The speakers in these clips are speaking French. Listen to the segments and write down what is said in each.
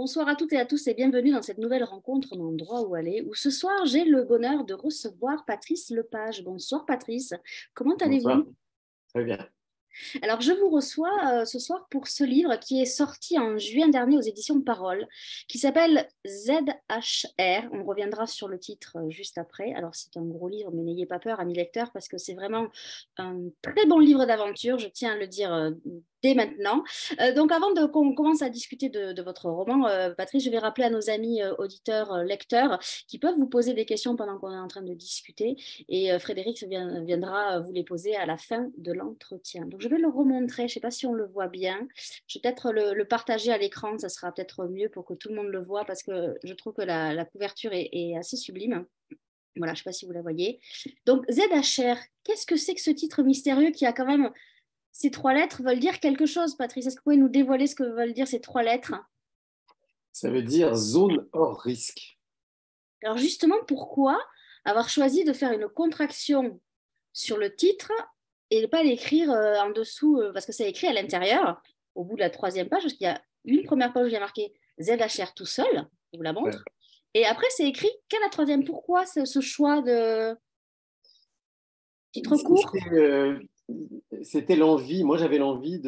Bonsoir à toutes et à tous et bienvenue dans cette nouvelle rencontre dans Droit où aller, où ce soir j'ai le bonheur de recevoir Patrice Lepage. Bonsoir Patrice, comment Bonsoir, allez-vous? très bien. Alors, je vous reçois ce soir pour ce livre qui est sorti en juin dernier aux éditions Parole, qui s'appelle ZHR. On reviendra sur le titre juste après. Alors, c'est un gros livre, mais n'ayez pas peur, amis lecteurs, parce que c'est vraiment un très bon livre d'aventure, je tiens à le dire dès maintenant. Donc, avant qu'on commence à discuter de votre roman, Patrice, je vais rappeler à nos amis auditeurs, lecteurs, qui peuvent vous poser des questions pendant qu'on est en train de discuter. Et Frédéric viendra vous les poser à la fin de l'entretien. Donc, je vais le remontrer. Je ne sais pas si on le voit bien. Je vais peut-être le partager à l'écran. Ça sera peut-être mieux pour que tout le monde le voit parce que je trouve que la couverture est assez sublime. Voilà, je ne sais pas si vous la voyez. Donc, ZHR, qu'est-ce que c'est que ce titre mystérieux qui a quand même... Ces trois lettres veulent dire quelque chose, Patrice. Est-ce que vous pouvez nous dévoiler ce que veulent dire ces trois lettres? Ça veut dire zone hors risque. Alors justement, pourquoi avoir choisi de faire une contraction sur le titre et ne pas l'écrire en dessous, parce que c'est écrit à l'intérieur, au bout de la troisième page, parce qu'il y a une première page où il y a marqué ZHR tout seul, je vous la Ouais. montre, et après c'est écrit qu'à la troisième. Pourquoi ce choix de titre court? C'était c'était l'envie, moi j'avais l'envie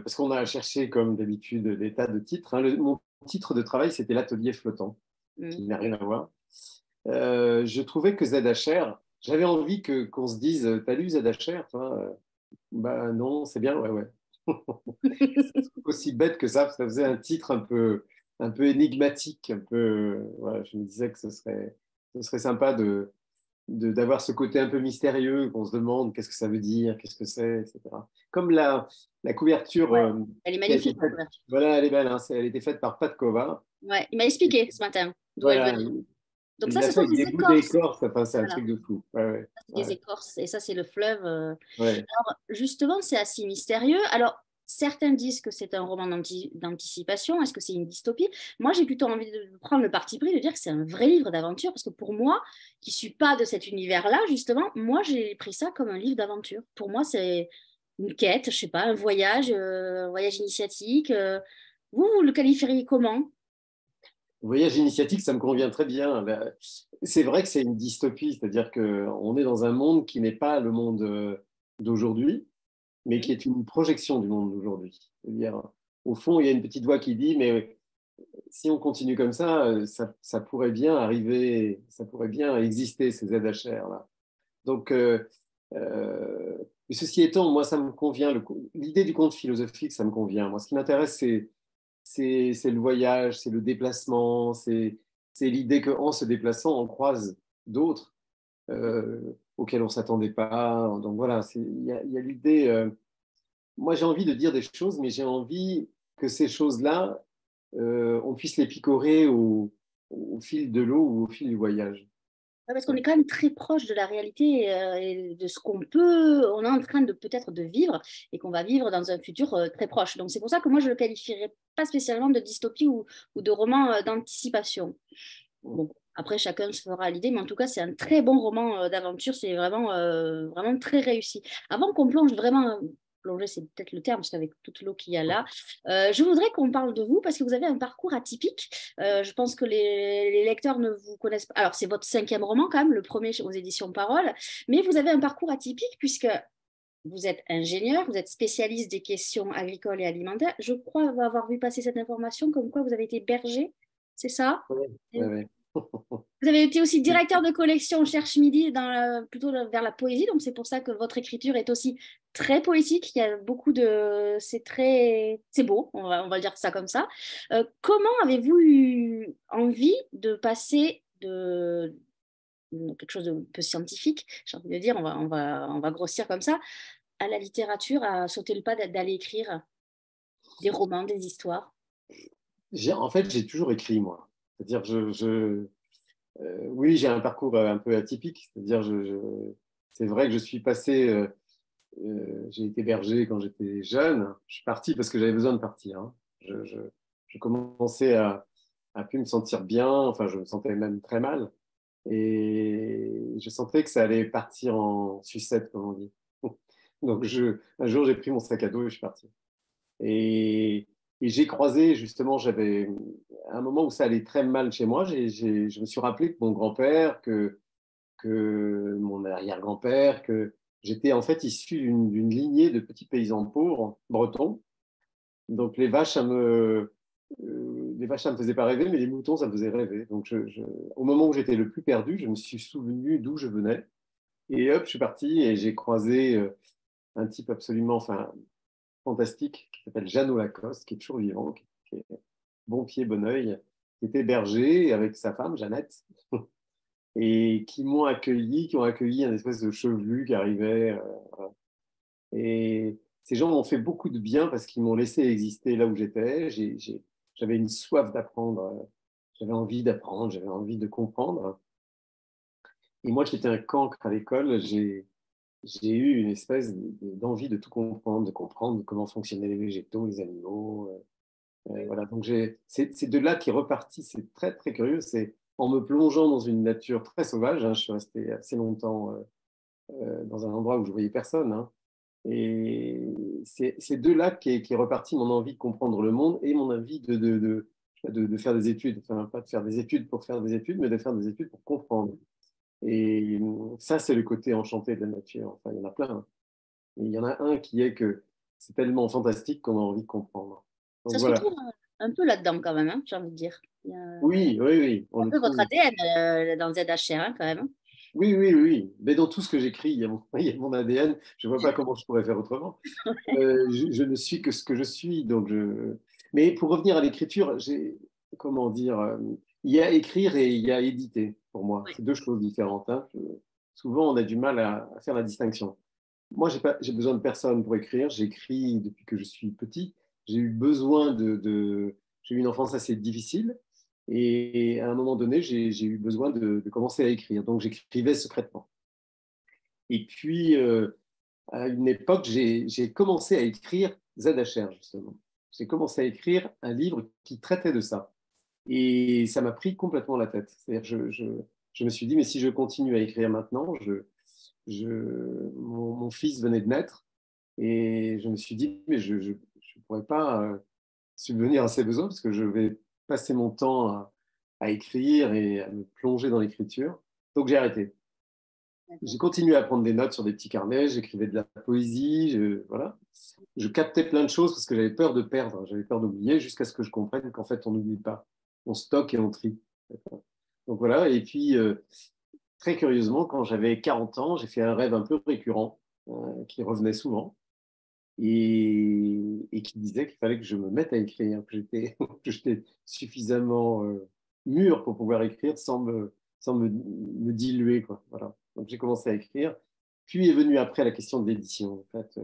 parce qu'on a cherché comme d'habitude des tas de titres, hein. Mon titre de travail c'était l'atelier flottant, Hmm. qui n'a rien à voir. Je trouvais que ZHR, j'avais envie qu'on se dise, t'as lu ZHR, toi? Bah non, c'est bien, ouais, ouais. Aussi bête que ça faisait un titre un peu énigmatique, un peu, voilà, je me disais que ce serait sympa d'avoir ce côté un peu mystérieux, qu'on se demande qu'est-ce que ça veut dire, qu'est-ce que c'est, etc. Comme la couverture Ouais, elle est qui a été magnifique la faite, couverture. voilà, elle est belle, hein, elle a été faite par Pat Kova. Ouais, il m'a expliqué ce matin d'où elle Voilà, venait. Donc il ça, l'a ce fait sont avec des des bouts écorces. d'écorce, enfin, c'est un Voilà, truc de fou. Ouais, ouais, des ouais, écorces. Et ça, c'est le fleuve. ouais. Alors, justement, c'est assez mystérieux. Alors, certains disent que c'est un roman d'anticipation. Est-ce que c'est une dystopie? Moi, j'ai plutôt envie de prendre le parti pris de dire que c'est un vrai livre d'aventure, parce que pour moi, qui ne suis pas de cet univers-là, justement, moi, j'ai pris ça comme un livre d'aventure. Pour moi, c'est une quête, je sais pas, un voyage initiatique. Vous le qualifieriez comment? Voyage initiatique, ça me convient très bien. C'est vrai que c'est une dystopie, c'est-à-dire qu'on est dans un monde qui n'est pas le monde d'aujourd'hui, mais Mhm. qui est une projection du monde d'aujourd'hui. C'est-à-dire, au fond, il y a une petite voix qui dit, mais si on continue comme ça pourrait bien arriver, ça pourrait bien exister, ces ZHR-là. Donc, mais ceci étant, moi, ça me convient. L'idée du conte philosophique, ça me convient. Moi, ce qui m'intéresse, c'est le voyage, c'est le déplacement, c'est l'idée qu'en se déplaçant, on croise d'autres auxquels on ne s'attendait pas. Donc voilà, il y a l'idée. Moi, j'ai envie de dire des choses, mais j'ai envie que ces choses-là, on puisse les picorer au fil de l'eau ou au fil du voyage. Ouais, parce qu'on est quand même très proche de la réalité et de ce qu'on peut, on est en train de peut-être de vivre et qu'on va vivre dans un futur très proche. Donc c'est pour ça que moi je le qualifierais pas spécialement de dystopie ou de roman d'anticipation. Bon, après chacun se fera l'idée, mais en tout cas c'est un très bon roman d'aventure, c'est vraiment très réussi. Avant qu'on plonge vraiment, plonger c'est peut-être le terme, parce qu'avec toute l'eau qu'il y a là, je voudrais qu'on parle de vous parce que vous avez un parcours atypique. Je pense que les lecteurs ne vous connaissent pas. Alors c'est votre cinquième roman quand même, le premier aux éditions Parole, mais vous avez un parcours atypique puisque vous êtes ingénieur, vous êtes spécialiste des questions agricoles et alimentaires. Je crois avoir vu passer cette information comme quoi vous avez été berger, c'est ça? Ouais, ouais, ouais. Vous avez été aussi directeur de collection au Cherche Midi, plutôt vers la poésie, donc c'est pour ça que votre écriture est aussi très poétique. Il y a beaucoup de... C'est beau, on va dire ça comme ça. Comment avez-vous eu envie de passer de quelque chose de un peu scientifique, j'ai envie de dire, on va grossir comme ça, à la littérature, à sauter le pas d'aller écrire des romans, des histoires? En fait, j'ai toujours écrit, moi. C'est-à-dire, oui, j'ai un parcours un peu atypique. C'est-à-dire, c'est vrai que je suis passé, j'ai été berger quand j'étais jeune. Je suis parti parce que j'avais besoin de partir, hein. Je commençais à plus me sentir bien. Enfin, je me sentais même très mal. Et je sentais que ça allait partir en sucette, comme on dit. Donc, un jour, j'ai pris mon sac à dos et je suis parti. Et Et j'ai croisé, justement, j'avais un moment où ça allait très mal chez moi, je me suis rappelé que mon grand-père, que mon arrière-grand-père, que j'étais en fait issu d'une lignée de petits paysans pauvres, bretons. Donc les vaches, ça me faisait pas rêver, mais les moutons, ça me faisait rêver. Donc au moment où j'étais le plus perdu, je me suis souvenu d'où je venais. Et hop, je suis parti et j'ai croisé un type absolument fantastique qui s'appelle Jeannot Lacoste, qui est toujours vivant, qui est bon pied, bon oeil, qui était berger avec sa femme, Jeannette, et qui ont accueilli un espèce de chevelu qui arrivait. Voilà. Et ces gens m'ont fait beaucoup de bien parce qu'ils m'ont laissé exister là où j'étais. J'avais une soif d'apprendre, j'avais envie d'apprendre, j'avais envie de comprendre. Et moi, qui étais un cancre à l'école, j'ai eu une espèce d'envie de tout comprendre, de comprendre comment fonctionnaient les végétaux, les animaux. Voilà, donc c'est de là qu'est reparti, c'est très très curieux, c'est en me plongeant dans une nature très sauvage, hein, je suis resté assez longtemps dans un endroit où je voyais personne, hein, et c'est de là qu'est reparti mon envie de comprendre le monde et mon envie de faire des études, enfin pas de faire des études pour faire des études, mais de faire des études pour comprendre. Et ça, c'est le côté enchanté de la nature, enfin il y en a plein, hein. Et il y en a un qui est que c'est tellement fantastique qu'on a envie de comprendre. Ça Donc se voilà. retrouve un peu là-dedans quand même, hein, j'ai envie de dire. Il y a Oui, oui, oui, on un le peu votre trouve. ADN dans ZHR hein, quand même, hein. Oui, oui, oui. Mais dans tout ce que j'écris, il y a mon ADN. Je ne vois pas comment je pourrais faire autrement. Je ne suis que ce que je suis. Mais pour revenir à l'écriture, comment dire, il y a écrire et il y a éditer pour moi. Ouais. C'est deux choses différentes, hein. Souvent, on a du mal à faire la distinction. Moi, j'ai besoin de personne pour écrire. J'écris depuis que je suis petit. J'ai eu besoin j'ai eu une enfance assez difficile. Et à un moment donné, j'ai eu besoin de commencer à écrire. Donc, j'écrivais secrètement. Et puis, à une époque, j'ai commencé à écrire ZHR, justement. J'ai commencé à écrire un livre qui traitait de ça. Et ça m'a pris complètement la tête. C'est-à-dire, je me suis dit, mais si je continue à écrire maintenant, mon fils venait de naître et je me suis dit, mais je ne pourrais pas subvenir à ses besoins parce que je vais passer mon temps à écrire et à me plonger dans l'écriture. Donc j'ai arrêté. J'ai continué à prendre des notes sur des petits carnets, j'écrivais de la poésie, voilà. Je captais plein de choses parce que j'avais peur de perdre, j'avais peur d'oublier jusqu'à ce que je comprenne qu'en fait on n'oublie pas. On stocke et on trie. Donc voilà, et puis très curieusement, quand j'avais 40 ans, j'ai fait un rêve un peu récurrent qui revenait souvent et qui disait qu'il fallait que je me mette à écrire, que j'étais suffisamment mûr pour pouvoir écrire sans me diluer, quoi. Voilà. Donc j'ai commencé à écrire. Puis est venue après la question de l'édition. En fait,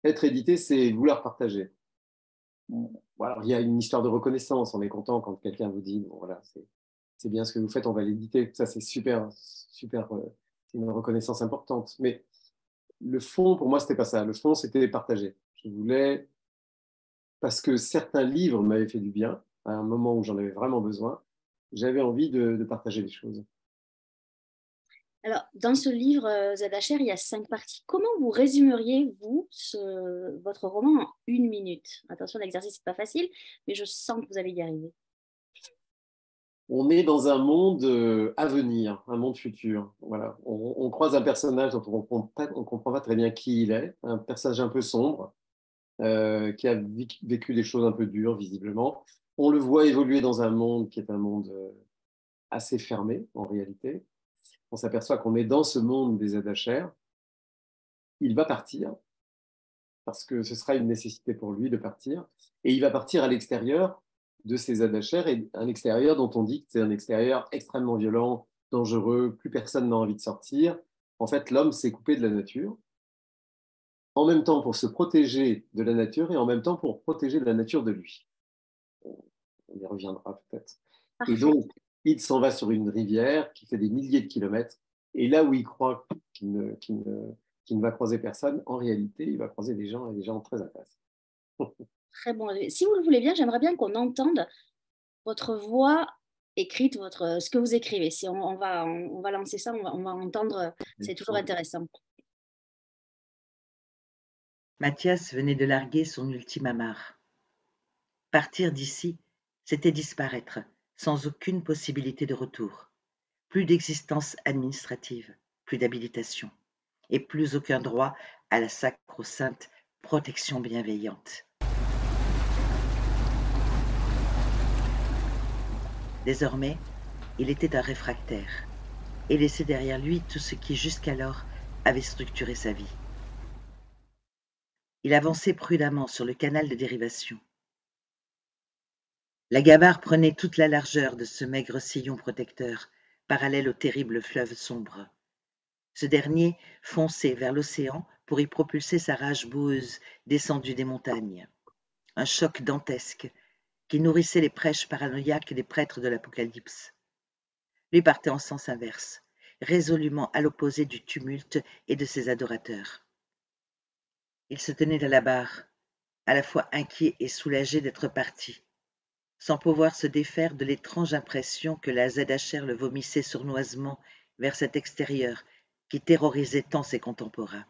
être édité, c'est vouloir partager. Voilà, il y a une histoire de reconnaissance. On est content quand quelqu'un vous dit, bon, voilà, c'est bien ce que vous faites, on va l'éditer. Ça, c'est super, super, c'est une reconnaissance importante. Mais le fond, pour moi, c'était pas ça. Le fond, c'était partager. Je voulais, parce que certains livres m'avaient fait du bien, à un moment où j'en avais vraiment besoin, j'avais envie de partager les choses. Alors, dans ce livre ZHR, il y a 5 parties. Comment vous résumeriez, vous, votre roman en 1 minute? Attention, l'exercice n'est pas facile, mais je sens que vous allez y arriver. On est dans un monde à venir, un monde futur. Voilà. On croise un personnage dont on comprend pas très bien qui il est, un personnage un peu sombre, qui a vécu des choses un peu dures, visiblement. On le voit évoluer dans un monde qui est un monde assez fermé, en réalité. On s'aperçoit qu'on est dans ce monde des ZHR. Il va partir, parce que ce sera une nécessité pour lui de partir. Et il va partir à l'extérieur de ces ZHR, et un extérieur dont on dit que c'est un extérieur extrêmement violent, dangereux, plus personne n'a envie de sortir. En fait, l'homme s'est coupé de la nature, en même temps pour se protéger de la nature et en même temps pour protéger la nature de lui. On y reviendra peut-être. Et Parfait. donc, il s'en va sur une rivière qui fait des milliers de kilomètres, et là où il croit qu'il ne va croiser personne, en réalité, il va croiser des gens et des gens très intéressants. Très bon. Si vous le voulez bien, j'aimerais bien qu'on entende votre voix écrite, ce que vous écrivez. Si on va lancer ça, on va entendre. C'est toujours intéressant. Mathias venait de larguer son ultime amarre. Partir d'ici, c'était disparaître, sans aucune possibilité de retour. Plus d'existence administrative, plus d'habilitation, et plus aucun droit à la sacro-sainte protection bienveillante. Désormais, il était un réfractaire, et laissait derrière lui tout ce qui jusqu'alors avait structuré sa vie. Il avançait prudemment sur le canal de dérivation. La gabarre prenait toute la largeur de ce maigre sillon protecteur, parallèle au terrible fleuve sombre. Ce dernier fonçait vers l'océan pour y propulser sa rage boueuse descendue des montagnes. Un choc dantesque qui nourrissait les prêches paranoïaques des prêtres de l'Apocalypse. Lui partait en sens inverse, résolument à l'opposé du tumulte et de ses adorateurs. Il se tenait à la barre, à la fois inquiet et soulagé d'être parti, sans pouvoir se défaire de l'étrange impression que la ZHR le vomissait sournoisement vers cet extérieur qui terrorisait tant ses contemporains.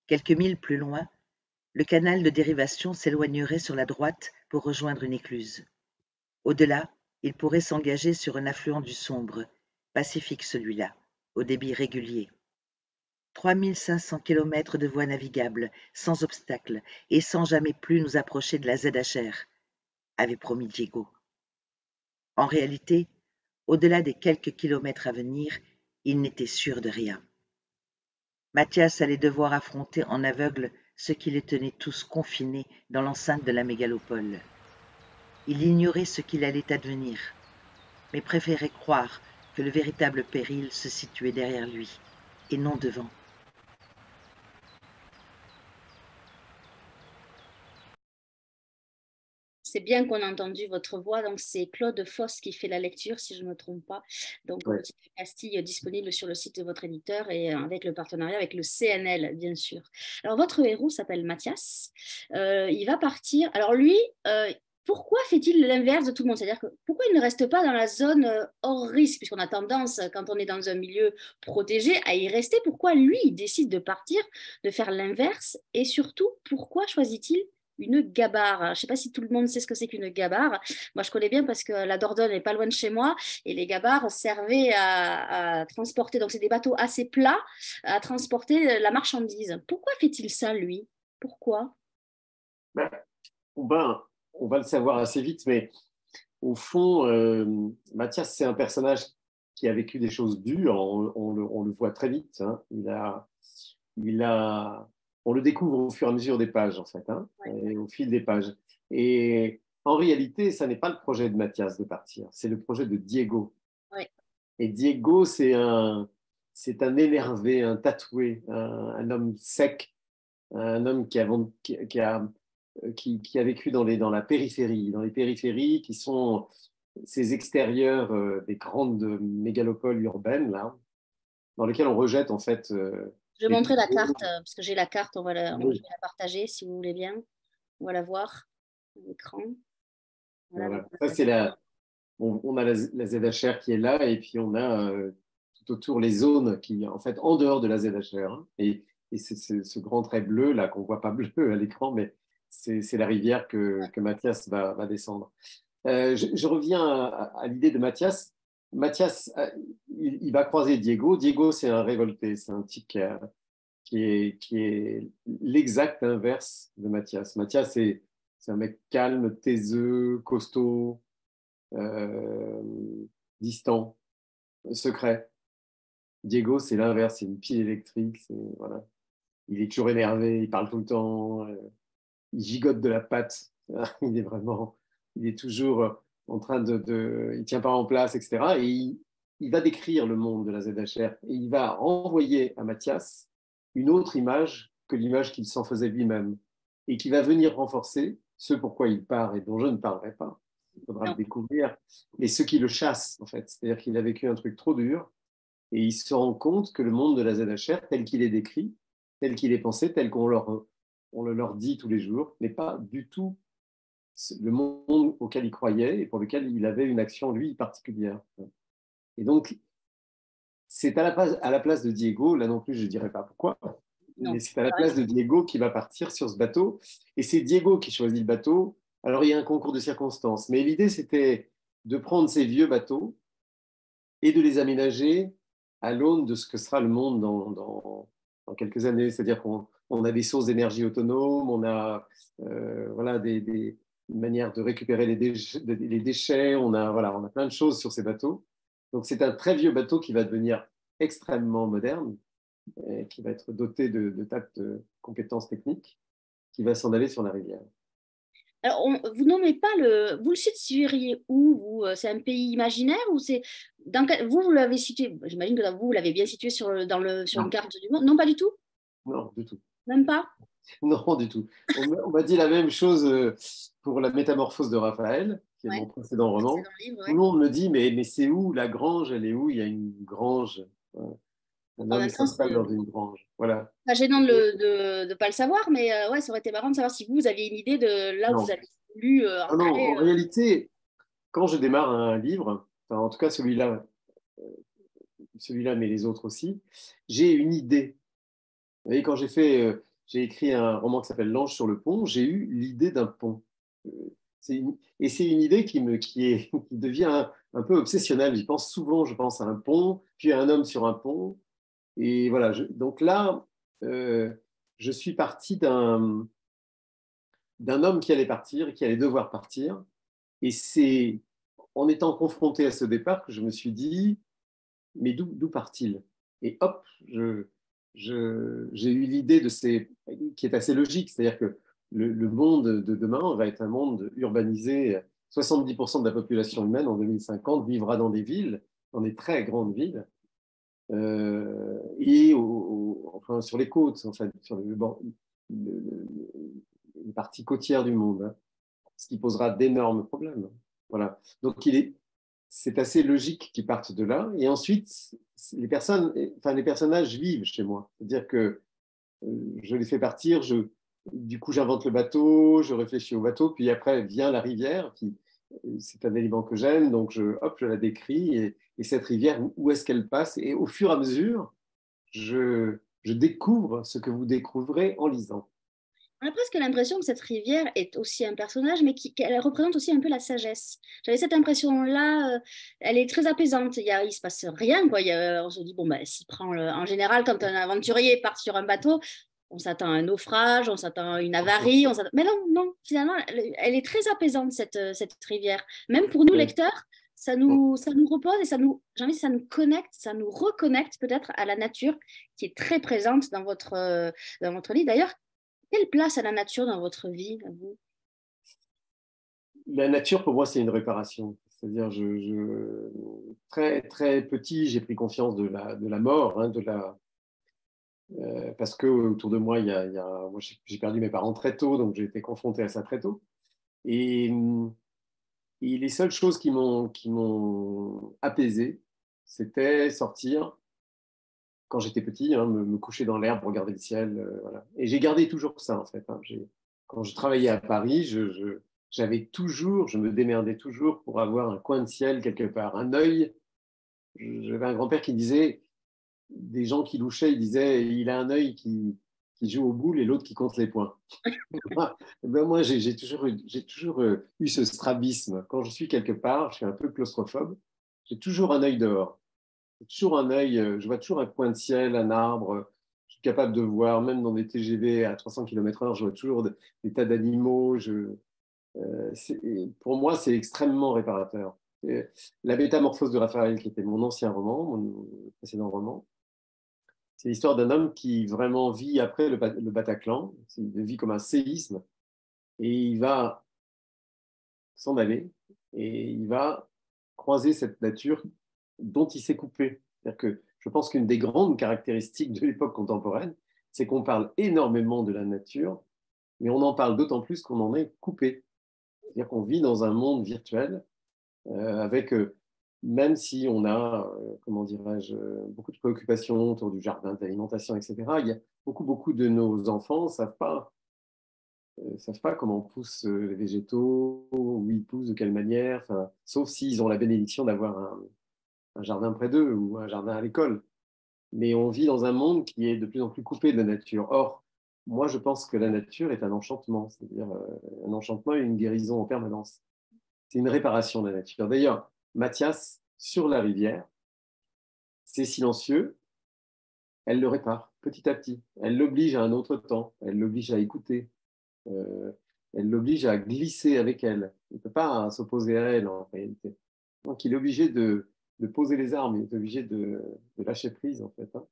Quelques milles plus loin, le canal de dérivation s'éloignerait sur la droite pour rejoindre une écluse. Au-delà, il pourrait s'engager sur un affluent du Sombre, pacifique celui-là, au débit régulier. 3500 kilomètres de voies navigables, sans obstacle, et sans jamais plus nous approcher de la ZHR, avait promis Diego. En réalité, au-delà des quelques kilomètres à venir, il n'était sûr de rien. Mathias allait devoir affronter en aveugle ceux qui les tenaient tous confinés dans l'enceinte de la mégalopole. Il ignorait ce qu'il allait advenir, mais préférait croire que le véritable péril se situait derrière lui, et non devant. C'est bien qu'on a entendu votre voix. Donc, c'est Claude Foss qui fait la lecture, si je ne me trompe pas. Donc, Ouais. Petite Castille disponible sur le site de votre éditeur et avec le partenariat avec le CNL, bien sûr. Alors, votre héros s'appelle Mathias. Il va partir. Alors, lui, pourquoi fait-il l'inverse de tout le monde? C'est-à-dire que pourquoi il ne reste pas dans la zone hors risque, puisqu'on a tendance, quand on est dans un milieu protégé, à y rester. Pourquoi lui, il décide de partir, de faire l'inverse? Et surtout, pourquoi choisit-il une gabarre? Je ne sais pas si tout le monde sait ce que c'est qu'une gabarre. Moi, je connais bien parce que la Dordogne n'est pas loin de chez moi et les gabarres servaient à transporter. Donc, c'est des bateaux assez plats à transporter la marchandise. Pourquoi fait-il ça, lui? Pourquoi? Ben, on va le savoir assez vite, mais au fond, Mathias, c'est un personnage qui a vécu des choses dures. On le voit très vite. Hein. On le découvre au fur et à mesure des pages, en fait, hein, Ouais. et au fil des pages. Et en réalité, ça n'est pas le projet de Mathias de partir, c'est le projet de Diego. Ouais. Et Diego, c'est un énervé, un tatoué, un homme sec, un homme qui a vécu dans la périphérie, dans les périphéries qui sont ces extérieurs des grandes mégalopoles urbaines, là, dans lesquelles on rejette en fait Je vais les montrer la tombeaux. carte parce que j'ai la carte. Je vais la partager si vous voulez bien. On va la voir à l'écran. Voilà, donc Voilà. Ça, c'est on a la ZHR qui est là, et puis on a tout autour les zones qui, en fait, en dehors de la ZHR. Hein, et c'est ce grand trait bleu, là, qu'on ne voit pas bleu à l'écran, mais c'est la rivière que Mathias va descendre. Je reviens à l'idée de Mathias. Mathias, il va croiser Diego. Diego, c'est un révolté, c'est un type qui est l'exact inverse de Mathias. Mathias, c'est un mec calme, taiseux, costaud, euh, distant, secret. Diego, c'est l'inverse, c'est une pile électrique. Voilà. Il est toujours énervé, il parle tout le temps, il gigote de la patte. Il est toujours en train il tient pas en place, etc. Et il va décrire le monde de la ZHR et il va renvoyer à Mathias une autre image que l'image qu'il s'en faisait lui-même et qui va venir renforcer ce pourquoi il part et dont je ne parlerai pas. Il faudra le non. découvrir. Mais ce qui le chasse, en fait. C'est-à-dire qu'il a vécu un truc trop dur et il se rend compte que le monde de la ZHR, tel qu'il est décrit, tel qu'il est pensé, tel on le leur dit tous les jours, n'est pas du tout le monde auquel il croyait et pour lequel il avait une action, lui, particulière. Et donc, c'est à la place de Diego, là non plus, je ne dirais pas pourquoi, Mais Non. c'est à la place de Diego qui va partir sur ce bateau. Et c'est Diego qui choisit le bateau. Alors, il y a un concours de circonstances. Mais l'idée, c'était de prendre ces vieux bateaux et de les aménager à l'aune de ce que sera le monde dans quelques années. C'est-à-dire qu'on a des sources d'énergie autonomes, on a voilà, des manières de récupérer les déchets, voilà, on a plein de choses sur ces bateaux. Donc, c'est un très vieux bateau qui va devenir extrêmement moderne, et qui va être doté de tas de compétences techniques, qui va s'en aller sur la rivière. Alors, vous nommez pas vous le situeriez où, vous, c'est un pays imaginaire ou c'est vous l'avez situé, j'imagine que vous l'avez bien situé sur une Non, carte du monde. Non, pas du tout? non, du tout. Même pas? Non, du tout. On m'a dit la même chose pour la métamorphose de Raphaël, qui est Ouais, mon précédent c'est dans roman. le livre, Tout le ouais. monde me dit, mais c'est où la grange? Elle est où? Il y a une grange. Un En homme même temps, s'installe c'est dans une grange. Voilà. pas gênant de pas le savoir, mais ouais, ça aurait été marrant de savoir si vous aviez une idée de là où vous Non. avez voulu Non, non, ancrer. en réalité, quand je démarre un livre, enfin, en tout cas celui-là, mais les autres aussi, j'ai une idée. Vous voyez, quand j'ai écrit un roman qui s'appelle L'Ange sur le pont, j'ai eu l'idée d'un pont. Euh, et c'est une idée qui devient un peu obsessionnelle. J'y pense souvent, je pense à un pont, puis à un homme sur un pont. Et voilà, donc là, euh, je suis parti d'un homme qui allait partir, qui allait devoir partir. Et c'est en étant confronté à ce départ que je me suis dit, mais d'où part-il? Et hop, j'ai eu l'idée qui est assez logique, c'est-à-dire que le monde de demain va être un monde urbanisé. 70% de la population humaine en 2050 vivra dans des villes, dans des très grandes villes, et enfin, sur les côtes, en fait, sur une partie côtière du monde, hein, ce qui posera d'énormes problèmes. Voilà. Donc, c'est assez logique qu'ils partent de là. Et ensuite, les personnages vivent chez moi. C'est-à-dire que je les fais partir, du coup, j'invente le bateau, je réfléchis au bateau, puis après vient la rivière, c'est un élément que j'aime, donc hop, je la décris, et cette rivière, où est-ce qu'elle passe? Et au fur et à mesure, je découvre ce que vous découvrirez en lisant. On a presque l'impression que cette rivière est aussi un personnage, mais qu'elle représente aussi un peu la sagesse. J'avais cette impression-là, elle est très apaisante. Il se passe rien, quoi. On se dit, bon, bah, s'il prend en général, quand un aventurier part sur un bateau, on s'attend à un naufrage, on s'attend à une avarie. Mais non, non, finalement, elle est très apaisante, cette rivière. Même pour nous, Ouais. lecteurs, ça nous repose et j'ai envie, ça nous connecte, ça nous reconnecte peut-être à la nature qui est très présente dans votre livre. D'ailleurs, quelle place a la nature dans votre vie, à vous? La nature, pour moi, c'est une réparation. C'est-à-dire, très, très petit, j'ai pris conscience de la mort, hein, parce que autour de moi, moi, j'ai perdu mes parents très tôt, donc j'ai été confronté à ça très tôt. Et, et les seules choses qui m'ont apaisé, c'était sortir quand j'étais petit, hein, me coucher dans l'herbe, regarder le ciel, voilà. Et j'ai gardé toujours ça, en fait, hein. Quand je travaillais à Paris, je me démerdais toujours pour avoir un coin de ciel quelque part, un œil. J'avais un grand-père qui disait, des gens qui louchaient, il disait, il a un œil qui joue aux boules et l'autre qui compte les points. Moi, j'ai toujours eu ce strabisme. Quand je suis quelque part, je suis un peu claustrophobe, j'ai toujours un œil dehors. J'ai toujours un œil, je vois toujours un coin de ciel, un arbre. Je suis capable de voir, même dans des TGV à 300 km/h, je vois toujours des tas d'animaux. Pour moi, c'est extrêmement réparateur. Et la métamorphose de Raphaël, qui était mon ancien roman, mon précédent roman, c'est l'histoire d'un homme qui vraiment vit après le Bataclan. Il vit comme un séisme et il va s'en aller et il va croiser cette nature dont il s'est coupé. C'est-à-dire que je pense qu'une des grandes caractéristiques de l'époque contemporaine, c'est qu'on parle énormément de la nature, mais on en parle d'autant plus qu'on en est coupé. C'est-à-dire qu'on vit dans un monde virtuel avec, même si on a, comment dirais-je, beaucoup de préoccupations autour du jardin, de l'alimentation, etc., il y a beaucoup de nos enfants ne savent pas comment poussent les végétaux, où ils poussent, de quelle manière, enfin, sauf s'ils ont la bénédiction d'avoir un jardin près d'eux ou un jardin à l'école. mais on vit dans un monde qui est de plus en plus coupé de la nature. Or, moi, je pense que la nature est un enchantement, c'est-à-dire un enchantement et une guérison en permanence. C'est une réparation de la nature. D'ailleurs, Mathias, sur la rivière, c'est silencieux, elle le répare petit à petit. Elle l'oblige à un autre temps, elle l'oblige à écouter, euh, elle l'oblige à glisser avec elle. Il ne peut pas s'opposer à elle en réalité. Donc il est obligé de poser les armes, il est obligé de lâcher prise en fait. Hein.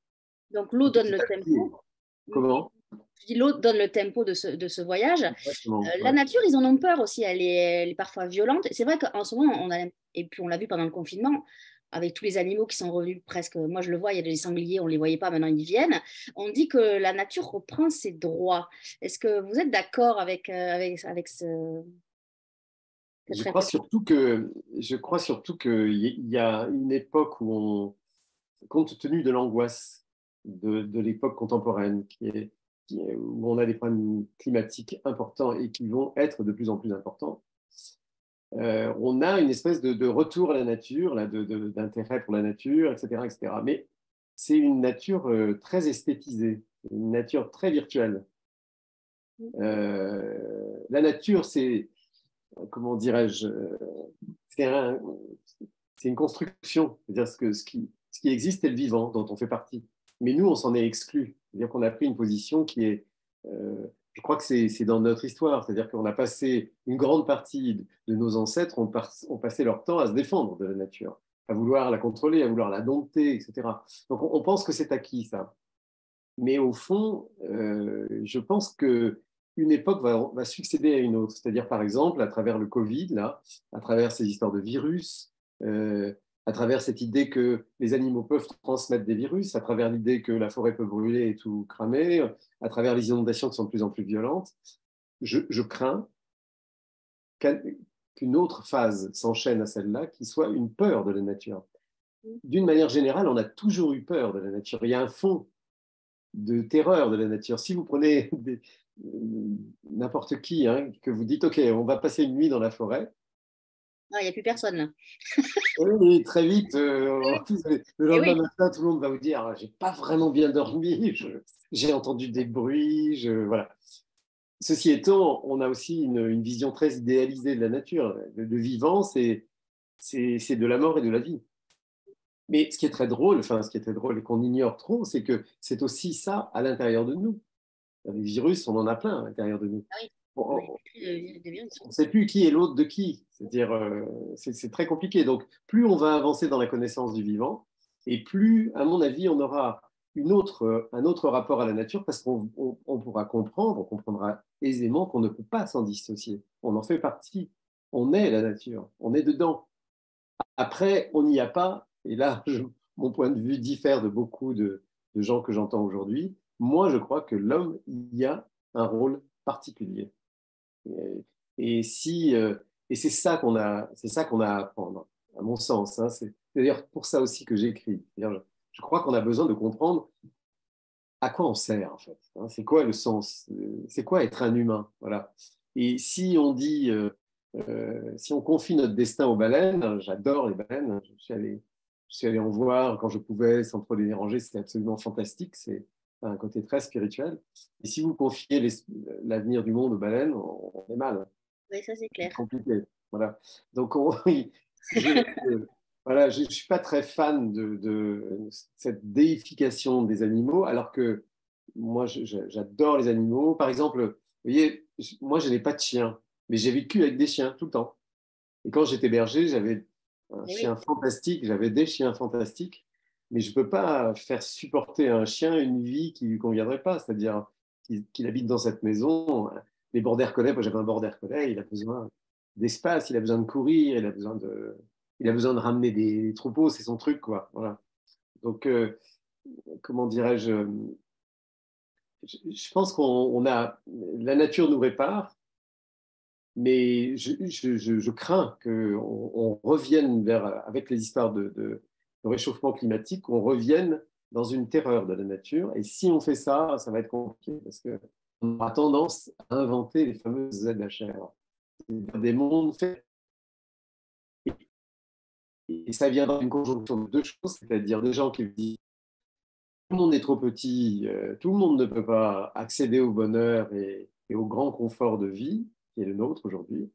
Donc l'eau Et donne petit le à petit, tempo. comment? Je dis l'eau donne le tempo de ce voyage. Exactement. La Ouais. nature, ils en ont peur aussi. Elle est parfois violente. C'est vrai qu'en ce moment, et puis on l'a vu pendant le confinement, avec tous les animaux qui sont revenus presque. Moi, je le vois, il y a des sangliers, on ne les voyait pas, maintenant ils viennent. On dit que la nature reprend ses droits. Est-ce que vous êtes d'accord avec cette Je crois réflexion? surtout que, je crois surtout qu'il y a une époque où compte tenu de l'angoisse de l'époque contemporaine, où on a des problèmes climatiques importants et qui vont être de plus en plus importants, on a une espèce de retour à la nature, là, d'intérêt pour la nature, etc., etc. Mais c'est une nature très esthétisée, une nature très virtuelle. La nature, c'est, comment dirais-je, c'est un, c'est une construction. C'est-à-dire ce qui existe est le vivant, dont on fait partie. Mais nous, on s'en est exclu. C'est-à-dire qu'on a pris une position qui est. Je crois que c'est dans notre histoire. C'est-à-dire qu'on a passé une grande partie de nos ancêtres ont passé leur temps à se défendre de la nature, à vouloir la contrôler, à vouloir la dompter, etc. Donc on pense que c'est acquis, ça. Mais au fond, je pense que une époque va succéder à une autre. C'est-à-dire, par exemple, à travers le Covid, là, à travers ces histoires de virus, euh, à travers cette idée que les animaux peuvent transmettre des virus, à travers l'idée que la forêt peut brûler et tout cramer, à travers les inondations qui sont de plus en plus violentes, je crains qu'une autre phase s'enchaîne à celle-là, qui soit une peur de la nature. D'une manière générale, on a toujours eu peur de la nature. Il y a un fond de terreur de la nature. Si vous prenez n'importe qui, hein, que vous dites, OK, on va passer une nuit dans la forêt, Non, il n'y a plus personne là. oui, très vite, le Eh lendemain oui, matin, tout le monde va vous dire, j'ai pas vraiment bien dormi, j'ai entendu des bruits, voilà. Ceci étant, on a aussi une vision très idéalisée de la nature. Le vivant, c'est de la mort et de la vie. Mais ce qui est très drôle, enfin, ce qui est très drôle et qu'on ignore trop, c'est que c'est aussi ça à l'intérieur de nous. Les virus, on en a plein à l'intérieur de nous. ah oui, on n'a On plus de virus. ne sait plus qui est l'autre de qui. C'est-à-dire, c'est très compliqué. Donc, plus on va avancer dans la connaissance du vivant, et plus, à mon avis, on aura un autre rapport à la nature parce qu'on pourra comprendre, on comprendra aisément qu'on ne peut pas s'en dissocier. On en fait partie. On est la nature. On est dedans. Après, on n'y a pas. Et là, mon point de vue diffère de beaucoup de gens que j'entends aujourd'hui. Moi, je crois que l'homme y a un rôle particulier. Et, et si, et c'est ça qu'on a à apprendre, à mon sens. Hein. C'est d'ailleurs pour ça aussi que j'écris. Je crois qu'on a besoin de comprendre à quoi on sert en fait. Hein. C'est quoi le sens? C'est quoi être un humain? Voilà. Et si on dit, si on confie notre destin aux baleines, j'adore les baleines. Je suis allé en voir quand je pouvais sans trop les déranger. C'était absolument fantastique. C'est un côté très spirituel. Et si vous confiez l'avenir du monde aux baleines, on est mal. Oui, ça c'est C'est clair. compliqué. Voilà. Donc, oui, je, voilà, je ne suis pas très fan de cette déification des animaux, alors que moi, j'adore les animaux. Par exemple, vous voyez, moi, je n'ai pas de chien, mais j'ai vécu avec des chiens tout le temps. Et quand j'étais berger, j'avais un Eh chien oui, fantastique, j'avais des chiens fantastiques, mais je ne peux pas faire supporter à un chien une vie qui ne lui conviendrait pas, c'est-à-dire qu'il habite dans cette maison. Les border collies, moi j'avais un border collie, il a besoin d'espace, il a besoin de courir, il a besoin de ramener des troupeaux, c'est son truc, quoi. Voilà. Donc, comment dirais-je, je pense qu'on a, la nature nous répare, mais je crains qu'on revienne avec les histoires de réchauffement climatique, qu'on revienne dans une terreur de la nature. Et si on fait ça, ça va être compliqué parce qu'on aura tendance à inventer les fameuses ZHR. C'est-à-dire des mondes faits. Et ça vient d'une conjonction de deux choses, c'est-à-dire des gens qui disent le monde est trop petit, tout le monde ne peut pas accéder au bonheur et au grand confort de vie qui est le nôtre aujourd'hui.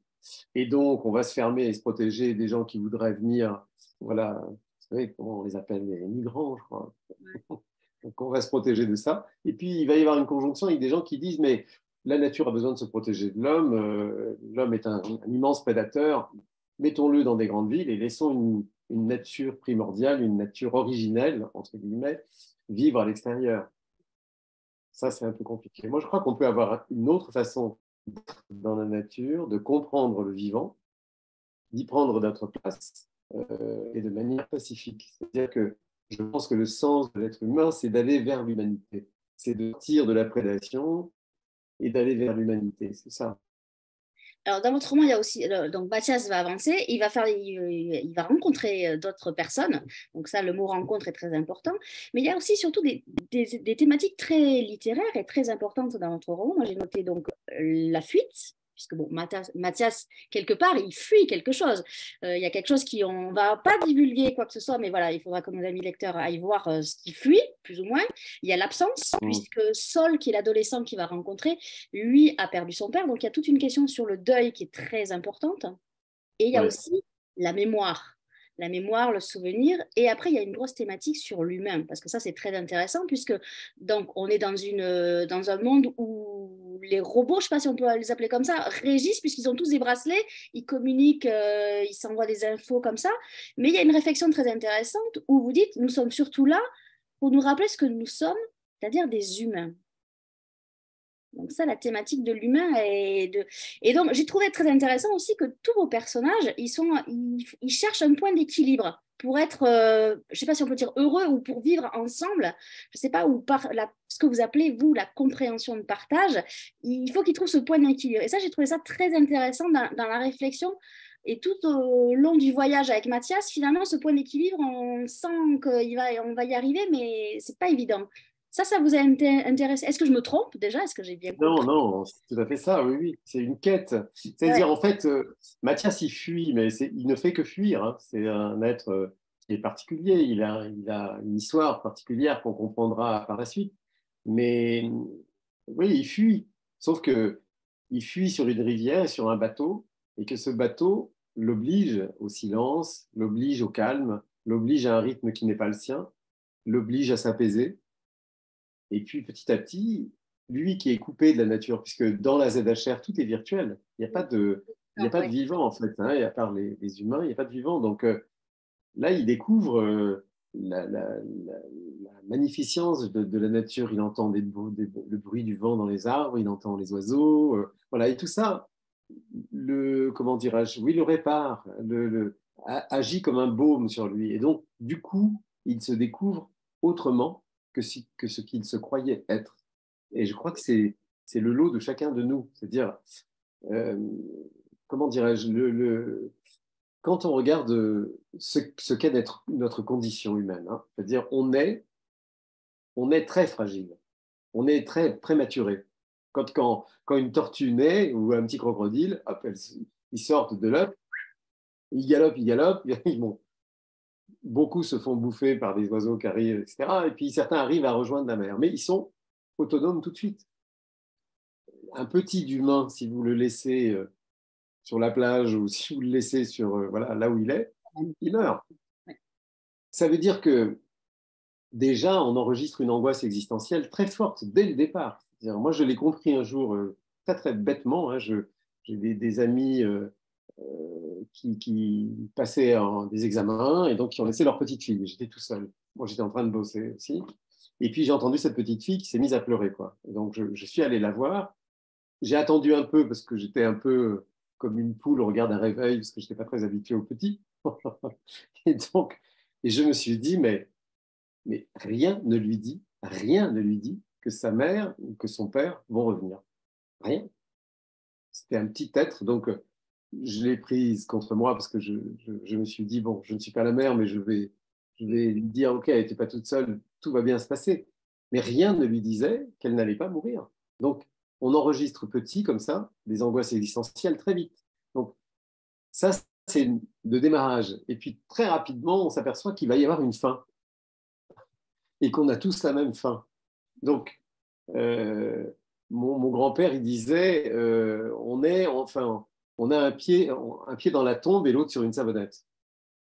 Et donc, on va se fermer et se protéger des gens qui voudraient venir, voilà, vous savez comment on les appelle, les migrants, je crois. Donc, on va se protéger de ça. Et puis, il va y avoir une conjonction avec des gens qui disent, mais la nature a besoin de se protéger de l'homme. L'homme est un immense prédateur. Mettons-le dans des grandes villes et laissons une nature primordiale, une nature originelle, entre guillemets, vivre à l'extérieur. Ça, c'est un peu compliqué. Moi, je crois qu'on peut avoir une autre façon d'être dans la nature, de comprendre le vivant, d'y prendre notre place et de manière pacifique. C'est-à-dire que je pense que le sens de l'être humain, c'est d'aller vers l'humanité. C'est de sortir de la prédation et d'aller vers l'humanité. C'est ça. Alors, dans votre roman, il y a aussi, donc Mathias va avancer, il va rencontrer d'autres personnes, donc ça, le mot rencontre est très important, mais il y a aussi surtout des thématiques très littéraires et très importantes dans votre roman. Moi, j'ai noté donc la fuite, puisque bon, Mathias, quelque part, il fuit quelque chose. Il y a quelque chose on ne va pas divulguer quoi que ce soit, mais voilà, il faudra que nos amis lecteurs aillent voir ce qu'il fuit, plus ou moins. Il y a l'absence, puisque Saul, qui est l'adolescent qu'il va rencontrer, lui a perdu son père. Donc il y a toute une question sur le deuil qui est très importante. Et il y a aussi la mémoire. La mémoire, le souvenir. Et après, il y a une grosse thématique sur l'humain, parce que ça, c'est très intéressant, puisque donc, on est dans un monde où les robots, je ne sais pas si on peut les appeler comme ça, régissent, puisqu'ils ont tous des bracelets, ils communiquent, ils s'envoient des infos comme ça. Mais il y a une réflexion très intéressante où vous dites, nous sommes surtout là pour nous rappeler ce que nous sommes, c'est-à-dire des humains. Donc ça, la thématique de l'humain et donc j'ai trouvé très intéressant aussi que tous vos personnages, ils cherchent un point d'équilibre pour être, je ne sais pas si on peut dire heureux ou pour vivre ensemble. Je ne sais pas, ou ce que vous appelez vous la compréhension de partage. Il faut qu'ils trouvent ce point d'équilibre. Et ça, j'ai trouvé ça très intéressant dans la réflexion. Et tout au long du voyage avec Mathias, finalement, ce point d'équilibre, on sent qu'on va y arriver, mais c'est pas évident. Ça vous a intéressé. Est-ce que je me trompe déjà? Est-ce que j'ai bien Non, compris? non, c'est tout à fait ça, oui, oui. C'est une quête. Ouais. C'est-à-dire, en fait, Mathias, il fuit, mais il ne fait que fuir. Hein. C'est un être qui est particulier. Il a une histoire particulière qu'on comprendra par la suite. Mais oui, il fuit. Sauf que il fuit sur une rivière, sur un bateau, et que ce bateau l'oblige au silence, l'oblige au calme, l'oblige à un rythme qui n'est pas le sien, l'oblige à s'apaiser. Et puis petit à petit, lui qui est coupé de la nature, puisque dans la ZHR, tout est virtuel. Il n'y a pas de Ouais. vivant, en fait. Hein, et à part les humains, il n'y a pas de vivant. Donc là, il découvre la magnificence de la nature. Il entend le bruit du vent dans les arbres, il entend les oiseaux. Voilà. Et tout ça, comment dirais-je, oui, le répare, agit comme un baume sur lui. Et donc, du coup, il se découvre autrement que ce qu'il se croyait être. Et je crois que c'est le lot de chacun de nous. C'est-à-dire, euh, comment dirais-je, quand on regarde ce qu'est d'être notre condition humaine, hein, c'est-à-dire on est très fragile, on est très prématuré. Quand une tortue naît ou un petit crocodile, hop, ils sortent de l'œuf, ils galopent, bon, beaucoup se font bouffer par des oiseaux qui arrivent, etc. Et puis certains arrivent à rejoindre la mer, mais ils sont autonomes tout de suite. Un petit humain, si vous le laissez sur la plage ou si vous le laissez sur voilà, là où il est, il meurt. Ouais. Ça veut dire que déjà, on enregistre une angoisse existentielle très forte dès le départ. Moi, je l'ai compris un jour très, très bêtement. Hein, j'ai des amis qui passaient des examens et donc qui ont laissé leur petite fille. J'étais tout seul. Moi, j'étais en train de bosser aussi. Et puis, j'ai entendu cette petite fille qui s'est mise à pleurer, quoi. Et donc, je suis allé la voir. J'ai attendu un peu parce que j'étais un peu comme une poule au regard d'un réveil parce que je n'étais pas très habitué aux petits. Et donc, je me suis dit, mais rien ne lui dit que sa mère ou que son père vont revenir. Rien. C'était un petit être, donc je l'ai prise contre moi parce que je me suis dit, bon, je ne suis pas la mère, mais je vais lui dire, ok, elle n'était pas toute seule, tout va bien se passer. Mais rien ne lui disait qu'elle n'allait pas mourir. Donc, on enregistre petit comme ça des angoisses existentielles très vite. Donc, ça, c'est le démarrage. Et puis, très rapidement, on s'aperçoit qu'il va y avoir une fin. et qu'on a tous la même fin. Donc, mon grand-père, il disait, on a un pied dans la tombe et l'autre sur une savonnette.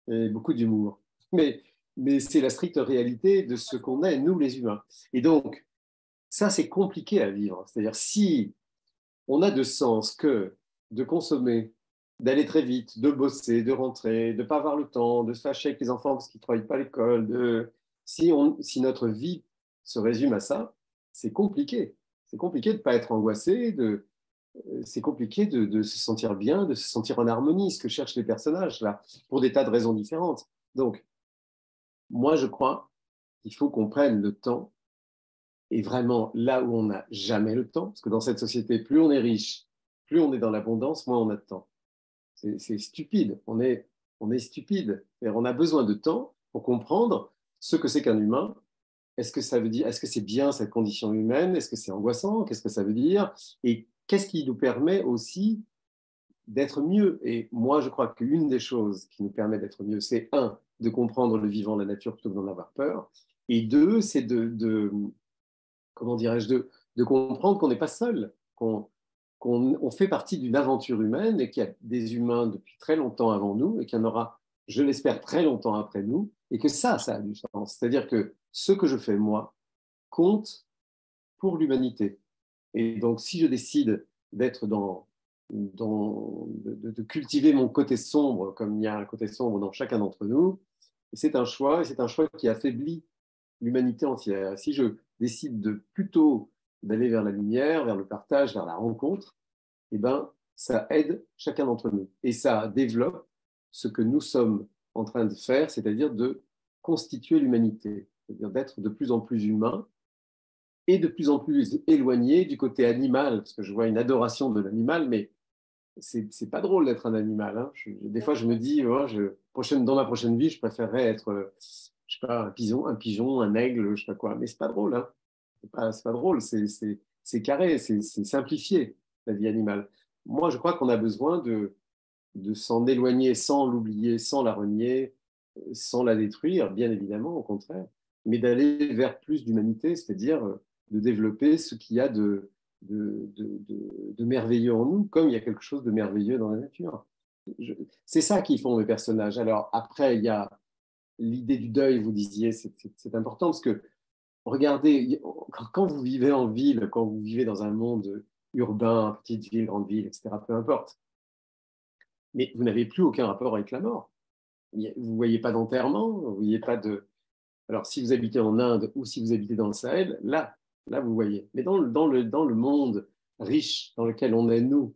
Et beaucoup d'humour. Mais c'est la stricte réalité de ce qu'on est, nous les humains. Et donc, ça, c'est compliqué à vivre. C'est-à-dire, si on a de sens que de consommer, d'aller très vite, de bosser, de rentrer, de ne pas avoir le temps, de se fâcher avec les enfants parce qu'ils ne travaillent pas à l'école, si notre vie se résume à ça, c'est compliqué. C'est compliqué de ne pas être angoissé, c'est compliqué de se sentir bien, de se sentir en harmonie, ce que cherchent les personnages là, pour des tas de raisons différentes. Donc, moi, je crois qu'il faut qu'on prenne le temps, et vraiment là où on n'a jamais le temps, parce que dans cette société, plus on est riche, plus on est dans l'abondance, moins on a de temps. C'est stupide, on est stupide. On a besoin de temps pour comprendre ce que c'est qu'un humain. Est-ce que ça veut dire, est-ce que c'est bien cette condition humaine? Est-ce que c'est angoissant? Qu'est-ce que ça veut dire? Et qu'est-ce qui nous permet aussi d'être mieux? Et moi, je crois qu'une des choses qui nous permet d'être mieux, c'est un, de comprendre le vivant, la nature, plutôt que d'en avoir peur. Et deux, c'est comment dirais-je, de comprendre qu'on n'est pas seul, qu'on fait partie d'une aventure humaine et qu'il y a des humains depuis très longtemps avant nous et qu'il y en aura, je l'espère, très longtemps après nous, et que ça a du sens. C'est-à-dire que ce que je fais, moi, compte pour l'humanité. Et donc, si je décide d'être de cultiver mon côté sombre, comme il y a un côté sombre dans chacun d'entre nous, c'est un choix, et c'est un choix qui affaiblit l'humanité entière. Si je décide plutôt d'aller vers la lumière, vers le partage, vers la rencontre, eh ben, ça aide chacun d'entre nous. Et ça développe ce que nous sommes en train de faire, c'est-à-dire de constituer l'humanité, c'est-à-dire d'être de plus en plus humain et de plus en plus éloigné du côté animal, parce que je vois une adoration de l'animal, mais c'est pas drôle d'être un animal. Hein. Des fois, je me dis, dans ma prochaine vie, je préférerais être, je sais pas, un pigeon, un aigle, je sais pas quoi. Mais c'est pas drôle. Hein. C'est pas drôle. C'est carré, c'est simplifié, la vie animale. Moi, je crois qu'on a besoin de s'en éloigner sans l'oublier, sans la renier, sans la détruire, bien évidemment, au contraire, mais d'aller vers plus d'humanité, c'est-à-dire de développer ce qu'il y a de merveilleux en nous, comme il y a quelque chose de merveilleux dans la nature. C'est ça qui font mes personnages. Alors après, il y a l'idée du deuil, vous disiez, c'est important, parce que regardez, quand vous vivez en ville, quand vous vivez dans un monde urbain, petite ville, grande ville, etc., peu importe, mais vous n'avez plus aucun rapport avec la mort. Vous ne voyez pas d'enterrement, vous voyez pas de... Alors, si vous habitez en Inde ou si vous habitez dans le Sahel, là vous voyez. Mais dans le monde riche dans lequel on est, nous,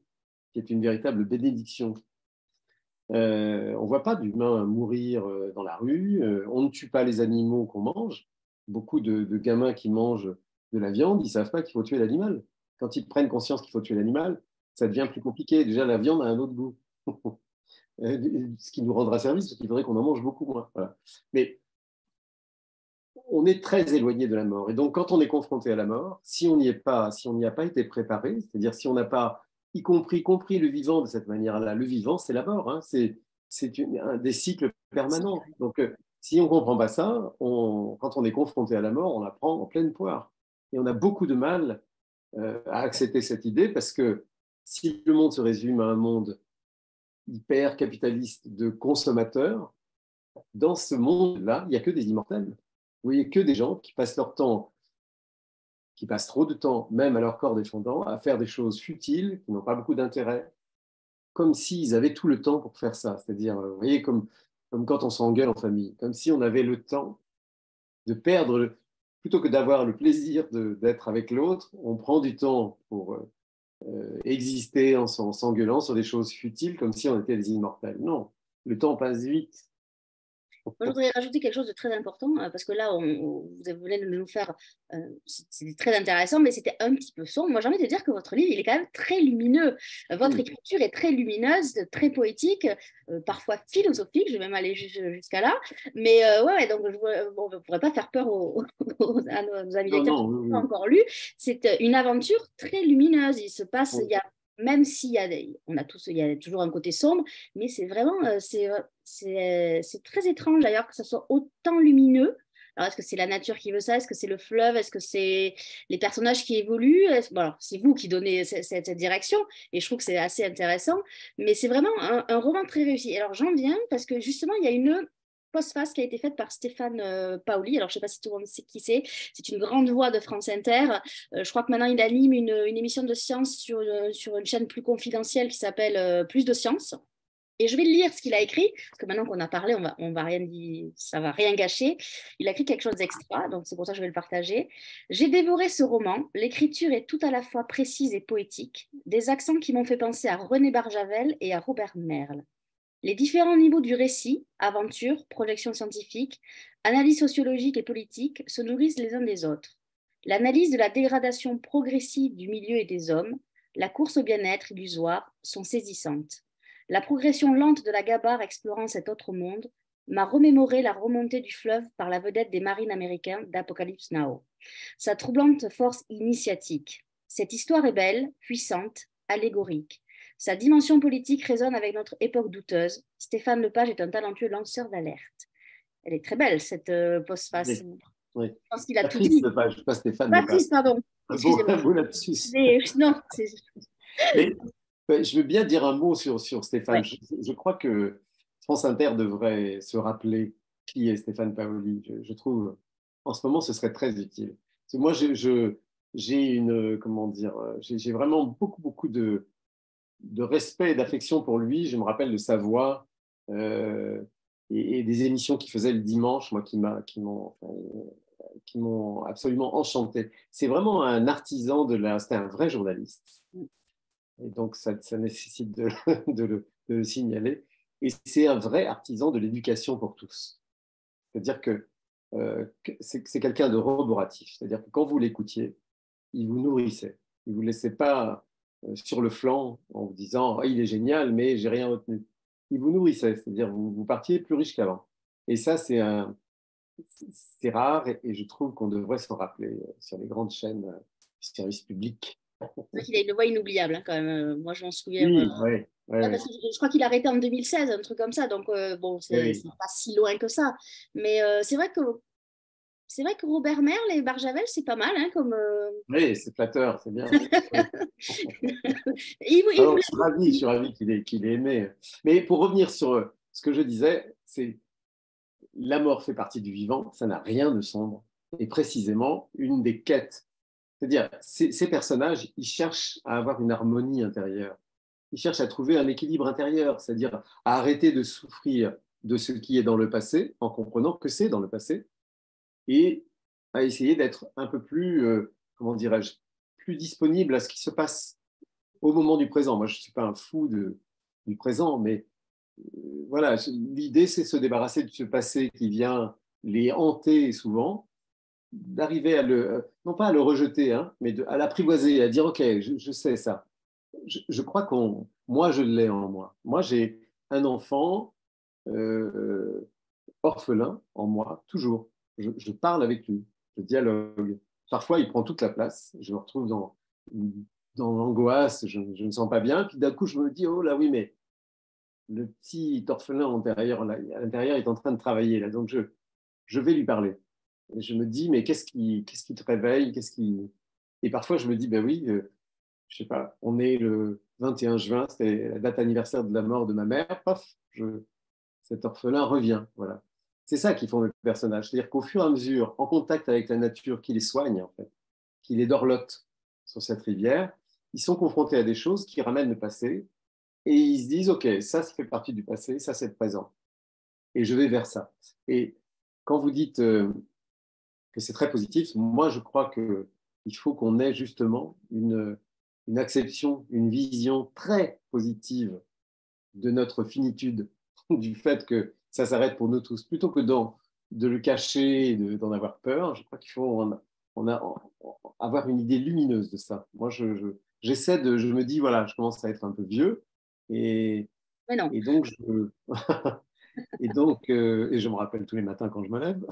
qui est une véritable bénédiction, on ne voit pas d'humains mourir dans la rue, on ne tue pas les animaux qu'on mange. Beaucoup de gamins qui mangent de la viande, ils ne savent pas qu'il faut tuer l'animal. Quand ils prennent conscience qu'il faut tuer l'animal, ça devient plus compliqué. Déjà, la viande a un autre goût. Ce qui nous rendra service, parce qu'il faudrait qu'on en mange beaucoup moins. Voilà. Mais on est très éloigné de la mort. Et donc, quand on est confronté à la mort, si on n'y a pas été préparé, c'est-à-dire si on n'a pas compris le vivant de cette manière-là, le vivant, c'est la mort. Hein, c'est des cycles permanents. Donc, si on ne comprend pas ça, quand on est confronté à la mort, on la prend en pleine poire. Et on a beaucoup de mal à accepter cette idée parce que si le monde se résume à un monde hyper capitaliste de consommateurs, dans ce monde-là, il n'y a que des immortels. Vous voyez que des gens qui passent leur temps, qui passent trop de temps, même à leur corps défendant, à faire des choses futiles, qui n'ont pas beaucoup d'intérêt, comme s'ils avaient tout le temps pour faire ça. C'est-à-dire, vous voyez, comme quand on s'engueule en famille, comme si on avait le temps de perdre, plutôt que d'avoir le plaisir d'être avec l'autre, on prend du temps pour exister en s'engueulant sur des choses futiles, comme si on était des immortels. Non, le temps passe vite. Moi, je voudrais rajouter quelque chose de très important, parce que là, vous venez de nous faire, c'était très intéressant, mais c'était un petit peu sombre. Moi, j'ai envie de dire que votre livre, il est quand même très lumineux. Votre écriture est très lumineuse, très poétique, parfois philosophique, je vais même aller jusqu'à là. Mais ouais, donc on ne pourrait pas faire peur à nos amis lecteurs qui n'ont pas encore lu. C'est une aventure très lumineuse. Il se passe, il y a même s'il y a il y a toujours un côté sombre, mais c'est vraiment c'est très étrange d'ailleurs que ça soit autant lumineux Alors, est-ce que c'est la nature qui veut ça? Est-ce que c'est le fleuve? Est-ce que c'est les personnages qui évoluent? Bon, alors, c'est vous qui donnez cette direction, et je trouve que c'est assez intéressant, mais c'est vraiment un roman très réussi. Alors, j'en viens parce que justement, il y a une postface qui a été faite par Stéphane Paoli. Alors, je ne sais pas si tout le monde sait qui c'est. C'est une grande voix de France Inter. Je crois que maintenant, il anime une émission de science sur une chaîne plus confidentielle qui s'appelle Plus de science. Et je vais lire ce qu'il a écrit, parce que maintenant qu'on a parlé, on va rien dire, ça va rien gâcher. Il a écrit quelque chose d'extra, donc c'est pour ça que je vais le partager. J'ai dévoré ce roman. L'écriture est tout à la fois précise et poétique, des accents qui m'ont fait penser à René Barjavel et à Robert Merle. Les différents niveaux du récit, aventure, projection scientifique, analyse sociologique et politique, se nourrissent les uns des autres. L'analyse de la dégradation progressive du milieu et des hommes, la course au bien-être illusoire sont saisissantes. La progression lente de la gabarre explorant cet autre monde m'a remémoré la remontée du fleuve par la vedette des marines américains d'Apocalypse Now. Sa troublante force initiatique. Cette histoire est belle, puissante, allégorique. Sa dimension politique résonne avec notre époque douteuse. Stéphane Lepage est un talentueux lanceur d'alerte. Elle est très belle, cette postface. Oui, oui. Je pense qu'il a tout Patrice dit. Lepage, pas Stéphane Lepage. Patrice, pardon. Excusez-moi. Beau lapsus. Non, Mais je veux bien dire un mot sur Stéphane. ouais. Je crois que France Inter devrait se rappeler qui est Stéphane Paoli. Je trouve, en ce moment, ce serait très utile. Parce que moi, j'ai une, comment dire, j'ai vraiment beaucoup de respect et d'affection pour lui. Je me rappelle de sa voix et des émissions qu'il faisait le dimanche, moi, qui m'ont absolument enchanté. C'est vraiment un artisan c'était un vrai journaliste. Et donc, ça nécessite de le signaler. Et c'est un vrai artisan de l'éducation pour tous. C'est-à-dire que c'est quelqu'un de roboratif. C'est-à-dire que quand vous l'écoutiez, il vous nourrissait. Il ne vous laissait pas sur le flanc en vous disant oh, « il est génial, mais j'ai rien retenu ». Il vous nourrissait, c'est-à-dire vous partiez plus riche qu'avant. Et ça, c'est rare et je trouve qu'on devrait s'en rappeler sur les grandes chaînes du service public. C'est vrai qu'il a une voix inoubliable, hein, quand même. Moi, je m'en souviens. Oui, oui, Parce que je crois qu'il a arrêté en 2016, un truc comme ça. Donc, bon, c'est oui. pas si loin que ça. Mais c'est vrai que Robert Merle et Barjavel, c'est pas mal, hein, comme. Oui, c'est flatteur, c'est bien. Il Je suis ravi qu'il ait aimé. Mais pour revenir sur ce que je disais, c'est la mort fait partie du vivant, ça n'a rien de sombre. Et précisément, une des quêtes, c'est-à-dire ces personnages, ils cherchent à avoir une harmonie intérieure. Ils cherchent à trouver un équilibre intérieur, c'est-à-dire à arrêter de souffrir de ce qui est dans le passé, en comprenant que c'est dans le passé, et à essayer d'être un peu plus, comment dirais-je, plus disponible à ce qui se passe au moment du présent. Moi, je ne suis pas un fou du présent, mais voilà, l'idée, c'est de se débarrasser de ce passé qui vient les hanter souvent, d'arriver non pas à le rejeter, hein, mais à l'apprivoiser, à dire, OK, je sais ça. Je crois moi, je l'ai en moi. Moi, j'ai un enfant orphelin en moi, toujours. Je parle avec lui, je dialogue. Parfois, il prend toute la place. Je me retrouve dans l'angoisse, je ne me sens pas bien. Puis d'un coup, je me dis, oh là oui, mais le petit orphelin intérieur, là, à l'intérieur est en train de travailler. Là, donc, je vais lui parler. Et je me dis, mais qu'est-ce qui te réveille Et parfois, je me dis, ben oui, je sais pas, on est le 21 juin, c'est la date anniversaire de la mort de ma mère. Paf, cet orphelin revient. Voilà. C'est ça qui font le personnage. C'est-à-dire qu'au fur et à mesure, en contact avec la nature qui les soigne, en fait, qui les dorlote sur cette rivière, ils sont confrontés à des choses qui ramènent le passé et ils se disent, OK, ça fait partie du passé, ça, c'est le présent. Et je vais vers ça. Et quand vous dites que c'est très positif, moi, je crois qu'il faut qu'on ait justement une acception, une vision très positive de notre finitude, du fait que ça s'arrête pour nous tous, plutôt que de le cacher et d'en avoir peur. Je crois qu'il faut avoir une idée lumineuse de ça. Moi, je me dis, voilà, je commence à être un peu vieux, et donc, et je me rappelle tous les matins quand je me lève.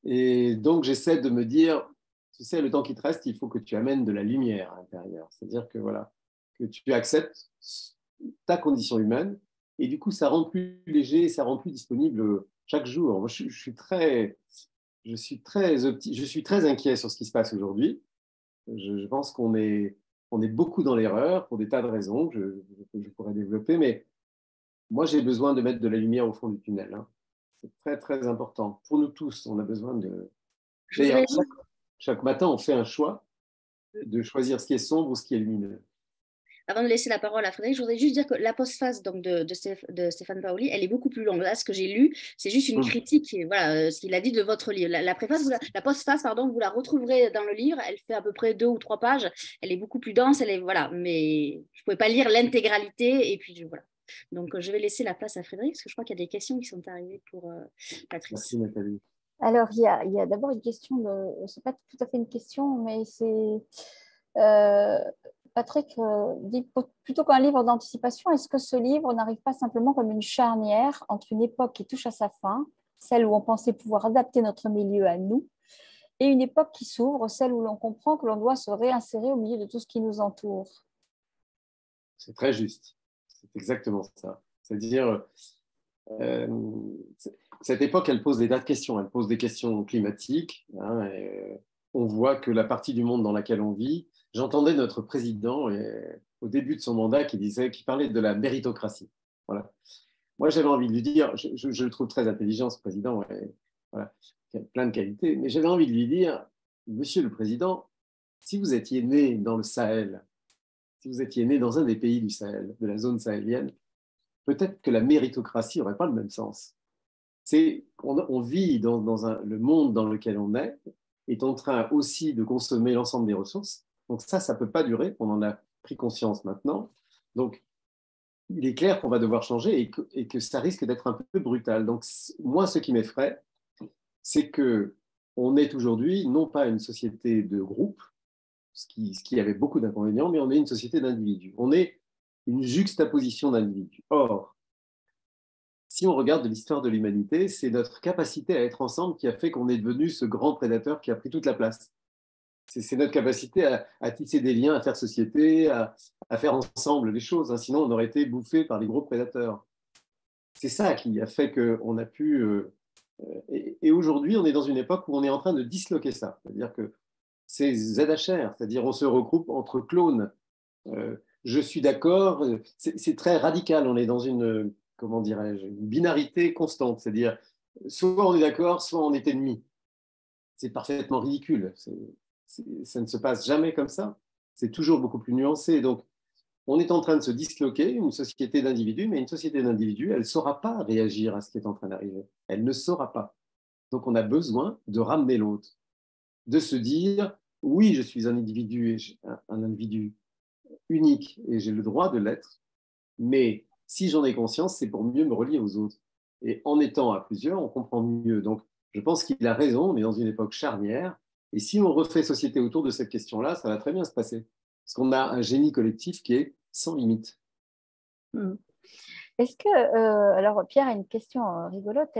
Et donc, j'essaie de me dire, tu sais, le temps qui te reste, il faut que tu amènes de la lumière à l'intérieur. C'est-à-dire que, voilà, que tu acceptes ta condition humaine, et du coup, ça rend plus léger, ça rend plus disponible chaque jour. Moi, je suis très, je suis très inquiet sur ce qui se passe aujourd'hui. Je pense on est beaucoup dans l'erreur pour des tas de raisons que je pourrais développer, mais moi, j'ai besoin de mettre de la lumière au fond du tunnel, hein. C'est très, très important. Pour nous tous, on a besoin de... Je D'ailleurs, voudrais chaque matin, on fait un choix de choisir ce qui est sombre ou ce qui est lumineux. Avant de laisser la parole à Frédéric, je voudrais juste dire que la postface donc, de Stéphane Paoli, elle est beaucoup plus longue. Là, ce que j'ai lu, c'est juste une critique, voilà, ce qu'il a dit de votre livre. La préface, la postface, pardon, vous la retrouverez dans le livre. Elle fait à peu près 2 ou 3 pages. Elle est beaucoup plus dense. Elle est, voilà, mais je ne pouvais pas lire l'intégralité. Et puis, voilà. Donc, je vais laisser la place à Frédéric, parce que je crois qu'il y a des questions qui sont arrivées pour Patrice. Merci, Nathalie. Alors, il y a d'abord une question, ce n'est pas tout à fait une question, mais c'est... Patrick dit plutôt qu'un livre d'anticipation, est-ce que ce livre n'arrive pas simplement comme une charnière entre une époque qui touche à sa fin, celle où on pensait pouvoir adapter notre milieu à nous, et une époque qui s'ouvre, celle où l'on comprend que l'on doit se réinsérer au milieu de tout ce qui nous entoure? C'est très juste. C'est exactement ça. C'est-à-dire, cette époque, elle pose des tas de questions. Elle pose des questions climatiques, hein, on voit que la partie du monde dans laquelle on vit, j'entendais notre président au début de son mandat qui parlait de la méritocratie. Voilà. Moi, j'avais envie de lui dire, je le trouve très intelligent, ce président, voilà, il a plein de qualités, mais j'avais envie de lui dire, Monsieur le Président, si vous étiez né dans le Sahel, si vous étiez né dans un des pays du Sahel, de la zone sahélienne, peut-être que la méritocratie n'aurait pas le même sens. On vit le monde dans lequel on est en train aussi de consommer l'ensemble des ressources. Donc ça ne peut pas durer. On en a pris conscience maintenant. Donc, il est clair qu'on va devoir changer et que ça risque d'être un peu brutal. Donc, moi, ce qui m'effraie, c'est qu'on est aujourd'hui non pas une société de groupe, ce qui avait beaucoup d'inconvénients, mais on est une société d'individus. On est une juxtaposition d'individus. Or, si on regarde l'histoire de l'humanité, c'est notre capacité à être ensemble qui a fait qu'on est devenu ce grand prédateur qui a pris toute la place. C'est notre capacité à tisser des liens, à faire société, à faire ensemble les choses. Hein. Sinon, on aurait été bouffé par les gros prédateurs. C'est ça qui a fait qu'on a pu... et aujourd'hui, on est dans une époque où on est en train de disloquer ça. C'est-à-dire que c'est ZHR, c'est-à-dire on se regroupe entre clones. Je suis d'accord, c'est très radical. On est dans une, comment dirais-je, une binarité constante. C'est-à-dire, soit on est d'accord, soit on est ennemi. C'est parfaitement ridicule. Ça ne se passe jamais comme ça. C'est toujours beaucoup plus nuancé. Donc, on est en train de se disloquer, une société d'individus, mais une société d'individus, elle ne saura pas réagir à ce qui est en train d'arriver. Elle ne saura pas. Donc, on a besoin de ramener l'autre, de se dire, oui, je suis un individu unique et j'ai le droit de l'être, mais si j'en ai conscience, c'est pour mieux me relier aux autres. Et en étant à plusieurs, on comprend mieux. Donc, je pense qu'il a raison, on est dans une époque charnière. Et si on refait société autour de cette question-là, ça va très bien se passer. Parce qu'on a un génie collectif qui est sans limite. Est-ce que, alors Pierre a une question rigolote.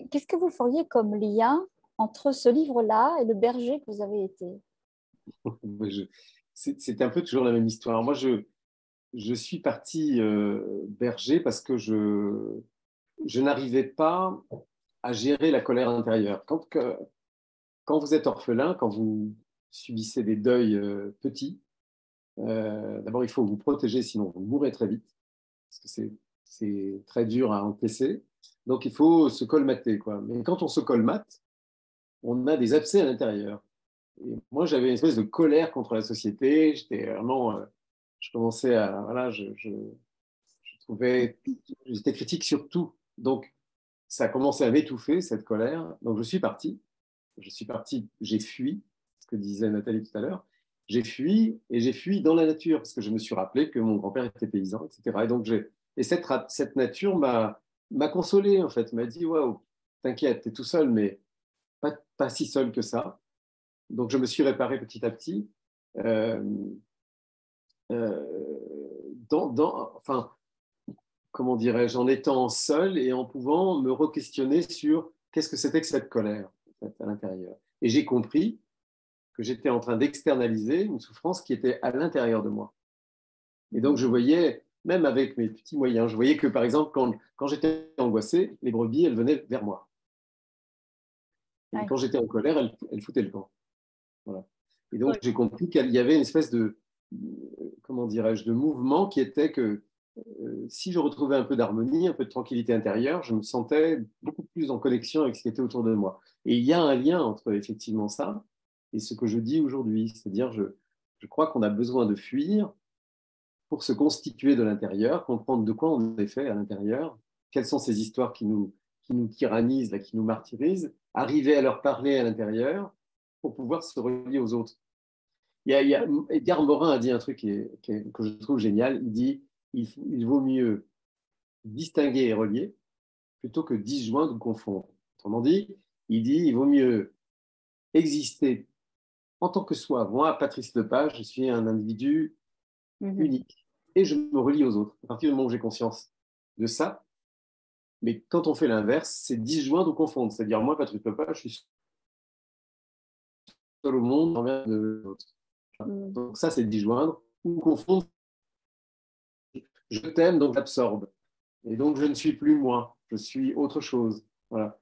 Qu'est-ce que vous feriez comme lien entre ce livre-là et le berger que vous avez été? C'est un peu toujours la même histoire. Moi, je suis parti berger parce que je n'arrivais pas à gérer la colère intérieure. Quand vous êtes orphelin, quand vous subissez des deuils petits, d'abord, il faut vous protéger, sinon vous mourrez très vite, parce que c'est très dur à encaisser. Donc, il faut se colmater, quoi. Mais quand on se colmate, on a des abcès à l'intérieur. Et moi, j'avais une espèce de colère contre la société. J'étais vraiment... je commençais à... Voilà, je trouvais... J'étais critique sur tout. Donc, ça a commencé à m'étouffer, cette colère. Donc, je suis parti, j'ai fui, ce que disait Nathalie tout à l'heure. J'ai fui dans la nature parce que je me suis rappelé que mon grand-père était paysan, etc. Et donc, cette nature m'a consolé, en fait, m'a dit, waouh, t'inquiète, t'es tout seul, mais pas si seul que ça. Donc, je me suis réparé petit à petit. Enfin, comment dirais-je, en étant seul et en pouvant me re-questionner sur qu'est-ce que c'était que cette colère en fait, à l'intérieur. Et j'ai compris que j'étais en train d'externaliser une souffrance qui était à l'intérieur de moi. Et donc, je voyais même avec mes petits moyens. Je voyais que, par exemple, quand j'étais angoissé, les brebis, elles venaient vers moi. Et Ouais. quand j'étais en colère, elles foutaient le camp. Voilà. Et donc, Ouais. j'ai compris qu'il y avait une espèce de, comment dirais-je, de mouvement qui était que si je retrouvais un peu d'harmonie, un peu de tranquillité intérieure, je me sentais beaucoup plus en connexion avec ce qui était autour de moi. Et il y a un lien entre effectivement ça et ce que je dis aujourd'hui. C'est-à-dire, je crois qu'on a besoin de fuir pour se constituer de l'intérieur, comprendre de quoi on est fait à l'intérieur, quelles sont ces histoires qui nous tyrannisent, là, qui nous martyrisent, arriver à leur parler à l'intérieur pour pouvoir se relier aux autres. Edgar Morin a dit un truc que je trouve génial. Il dit il vaut mieux distinguer et relier plutôt que disjoindre ou confondre. Autrement dit, il dit il vaut mieux exister en tant que soi. Moi, Patrice Lepage, je suis un individu unique et je me relie aux autres. À partir du moment où j'ai conscience de ça, mais quand on fait l'inverse, c'est disjoindre ou confondre. C'est-à-dire, moi, Patrice Lepage, je suis seul au monde envers de l'autre. Donc ça, c'est disjoindre ou confondre. Je t'aime, donc j'absorbe. Et donc, je ne suis plus moi, je suis autre chose. Voilà.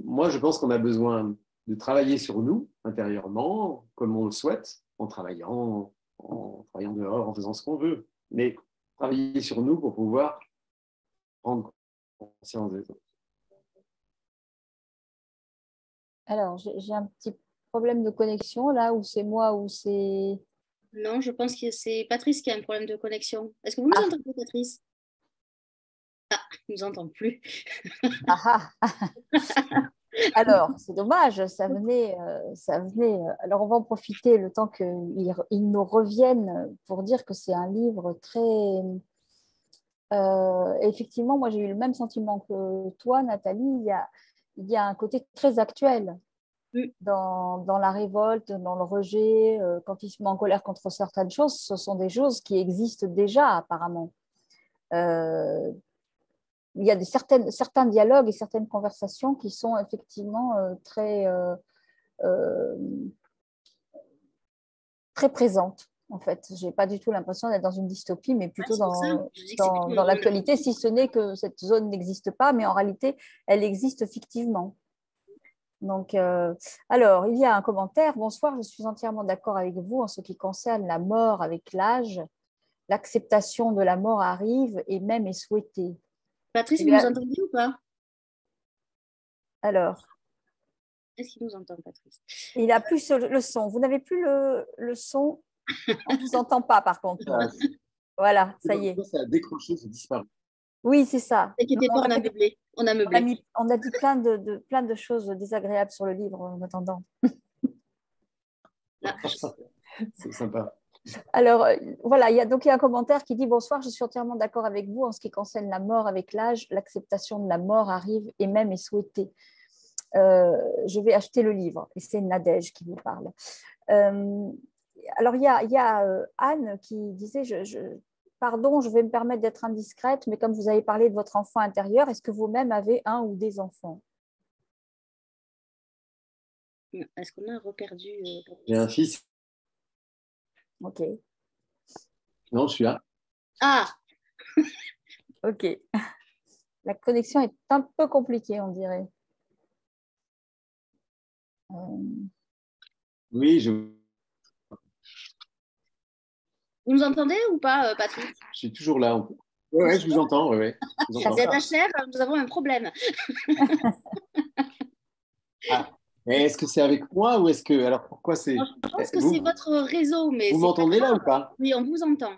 Moi, je pense qu'on a besoin de travailler sur nous intérieurement, comme on le souhaite, en travaillant dehors, en faisant ce qu'on veut. Mais travailler sur nous pour pouvoir prendre conscience des autres. Alors, j'ai un petit problème de connexion là, ou c'est moi, ou c'est... Non, je pense que c'est Patrice qui a un problème de connexion. Est-ce que vous nous entendez, Patrice? Ah, il ne nous entend plus. Ah, ah. Alors, c'est dommage, ça venait. Alors, on va en profiter le temps qu'il nous revienne pour dire que c'est un livre très... effectivement, moi, j'ai eu le même sentiment que toi, Nathalie. Il y a un côté très actuel dans la révolte, dans le rejet, quand il se met en colère contre certaines choses. Ce sont des choses qui existent déjà, apparemment. Il y a certains dialogues et certaines conversations qui sont effectivement euh, très présentes. En fait, je n'ai pas du tout l'impression d'être dans une dystopie, mais plutôt dans l'actualité, si ce n'est que cette zone n'existe pas, mais en réalité, elle existe fictivement. Donc, alors, il y a un commentaire. Bonsoir, je suis entièrement d'accord avec vous en ce qui concerne la mort avec l'âge. L'acceptation de la mort arrive et même est souhaitée. Patrice, vous nous entendez ou pas? Alors, est-ce qu'il nous entend, Patrice? Il n'a plus le son. Vous n'avez plus le son. On ne vous entend pas, par contre. Voilà, ça y est. Ça a décroché, c'est disparu. Oui, c'est ça. N'inquiétez pas, on a meublé. On a meublé. On a dit plein de choses désagréables sur le livre en attendant. C'est sympa. Alors, voilà, il y a un commentaire qui dit « Bonsoir, je suis entièrement d'accord avec vous en ce qui concerne la mort avec l'âge. L'acceptation de la mort arrive et même est souhaitée. Je vais acheter le livre. » Et c'est Nadège qui vous parle. Alors, il y a Anne qui disait « Pardon, je vais me permettre d'être indiscrète, mais comme vous avez parlé de votre enfant intérieur, est-ce que vous-même avez un ou des enfants ?» Est-ce qu'on a reperdu J'ai un fils. Ok. Non, je suis là. Ah. Ok. La connexion est un peu compliquée, on dirait. Oui, Vous nous entendez ou pas, Patrick? Je suis toujours là. Oui, je vous entends. Ouais. ZHR, nous avons un problème. Ah. Est-ce que c'est avec moi ou est-ce que... Alors, pourquoi c'est... Je pense que c'est votre réseau. Mais vous m'entendez là ou pas? Oui, on vous entend.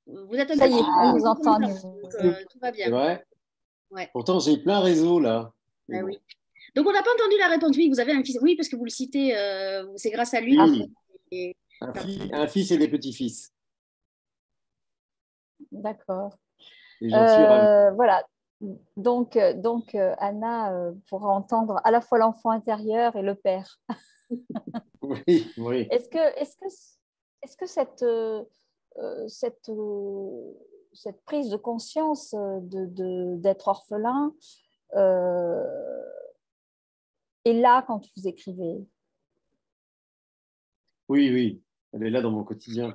Vous êtes un Ça y est, on vous entend. Tout va bien. C'est vrai? Ouais. Pourtant, j'ai plein réseau là. Ah, oui. Donc, on n'a pas entendu la réponse. Oui, vous avez un fils. Oui, parce que vous le citez, c'est grâce à lui. Oui. Un fils et des petits-fils. D'accord. Et j'en suis ravi. Voilà. Donc Anna pourra entendre à la fois l'enfant intérieur et le père. Oui, oui. Est-ce que cette prise de conscience d'être orphelin est là quand vous écrivez? Oui, oui, elle est là dans mon quotidien.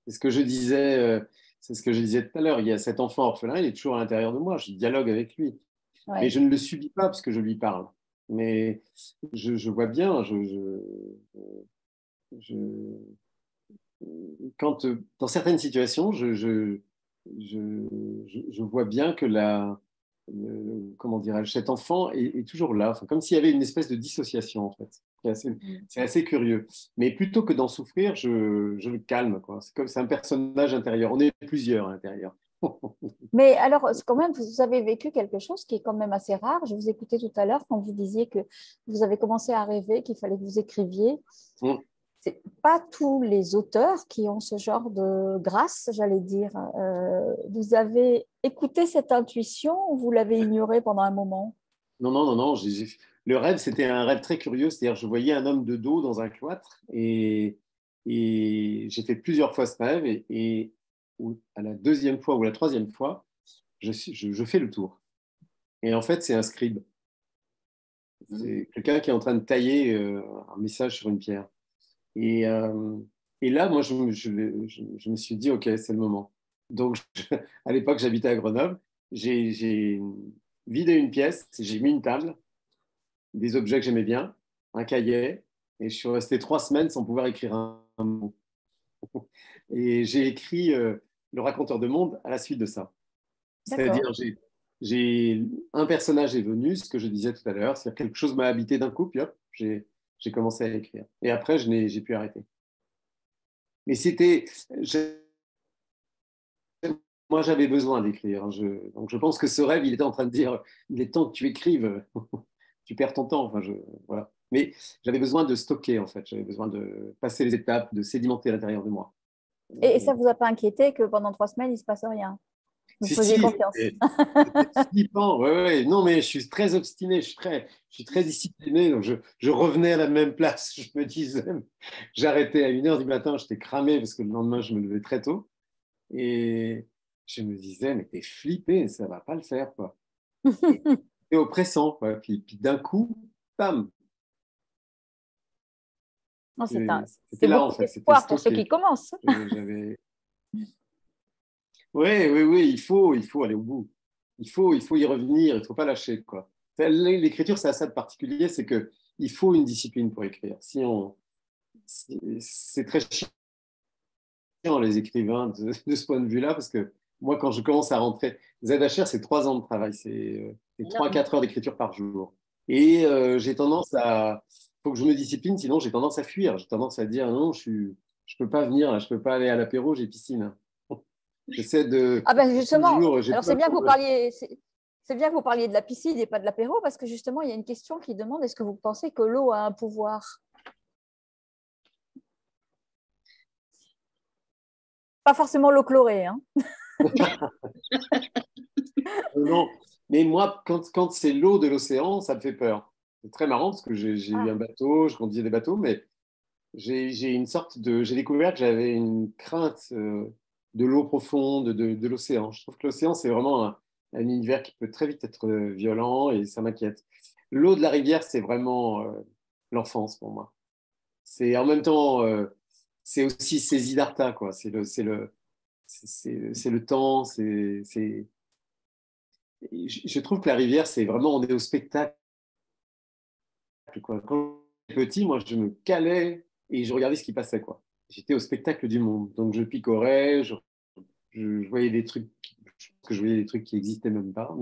C'est ce que je disais, c'est ce que je disais tout à l'heure, il y a cet enfant orphelin, il est toujours à l'intérieur de moi, je dialogue avec lui. Ouais. Mais je ne le subis pas parce que je lui parle. Mais je vois bien, je- quand, dans certaines situations, je vois bien que comment dirais-je, cet enfant est toujours là, enfin, comme s'il y avait une espèce de dissociation en fait. C'est assez curieux. Mais plutôt que d'en souffrir, je le calme, quoi. C'est comme c'est un personnage intérieur. On est plusieurs à l'intérieur. Mais alors, quand même, vous avez vécu quelque chose qui est quand même assez rare. Je vous écoutais tout à l'heure quand vous disiez que vous avez commencé à rêver, qu'il fallait que vous écriviez. Mm. C'est pas tous les auteurs qui ont ce genre de grâce, j'allais dire. Vous avez écouté cette intuition ou vous l'avez ignorée pendant un moment? Non, non, non, non. Le rêve, c'était un rêve très curieux. C'est-à-dire, je voyais un homme de dos dans un cloître et j'ai fait plusieurs fois ce rêve à la deuxième fois ou la troisième fois, je fais le tour. Et en fait, c'est un scribe. C'est quelqu'un qui est en train de tailler un message sur une pierre. Et, euh, et là, moi, je me suis dit, OK, c'est le moment. Donc, à l'époque, j'habitais à Grenoble. J'ai vidé une pièce, j'ai mis une table, des objets que j'aimais bien, un cahier, et je suis resté 3 semaines sans pouvoir écrire un mot. Et j'ai écrit Le raconteur de monde à la suite de ça. D'accord. C'est-à-dire, un personnage est venu, ce que je disais tout à l'heure, c'est-à-dire quelque chose m'a habité d'un coup, puis hop, j'ai commencé à écrire. Et après, j'ai pu arrêter. Mais moi, j'avais besoin d'écrire. Donc, je pense que ce rêve, il était en train de dire, il est temps que tu écrives. Tu perds ton temps. Enfin, voilà. Mais j'avais besoin de stocker, en fait. J'avais besoin de passer les étapes, de sédimenter à l'intérieur de moi. Et ça ne vous a pas inquiété que pendant 3 semaines, il ne se passe rien? Vous Si, faisiez si, confiance. c'était flippant. Ouais, ouais. Non, mais je suis très obstiné, je suis très discipliné. Donc, je revenais à la même place. Je me disais, j'arrêtais à 1h du matin, j'étais cramé parce que le lendemain, je me levais très tôt. Et je me disais, mais t'es flippé, ça va pas le faire, quoi. Et c'est oppressant, quoi. Puis d'un coup, bam, Non, c'était c'est là, en beaucoup fait, c'était d'espoir pour ceux qui stocké. commencent. J'avais... Oui, oui, oui, il faut aller au bout. Il faut y revenir, il ne faut pas lâcher, quoi. L'écriture, c'est ça de particulier, c'est que il faut une discipline pour écrire. C'est très chiant, les écrivains, de ce point de vue-là, parce que moi, quand je commence à rentrer, ZHR, c'est 3 ans de travail, c'est 3 à Énorme. 4 heures d'écriture par jour. Et j'ai tendance à... Il faut que je me discipline, sinon j'ai tendance à fuir. J'ai tendance à dire non, je peux pas venir, je peux pas aller à l'apéro, j'ai piscine. J'essaie de Ah ben justement, toujours, j'ai alors pas c'est le bien que temps. vous parliez, c'est bien que vous parliez de la piscine et pas de l'apéro, parce que justement, il y a une question qui demande, est-ce que vous pensez que l'eau a un pouvoir? Pas forcément l'eau chlorée, hein. Non, mais moi, quand c'est l'eau de l'océan, ça me fait peur. C'est très marrant parce que j'ai eu un Ah, bateau, je conduisais des bateaux, mais j'ai découvert que j'avais une crainte de l'eau profonde, de l'océan. Je trouve que l'océan, c'est vraiment un univers qui peut très vite être violent et ça m'inquiète. L'eau de la rivière, c'est vraiment l'enfance pour moi. C'est en même temps, c'est aussi Siddhartha, quoi. C'est le temps, je trouve que la rivière, c'est vraiment, on est au spectacle, quoi. Quand j'étais petit, moi, je me calais et je regardais ce qui passait, quoi. J'étais au spectacle du monde. Donc, je picorais, je voyais des trucs, je voyais des trucs qui n'existaient même pas,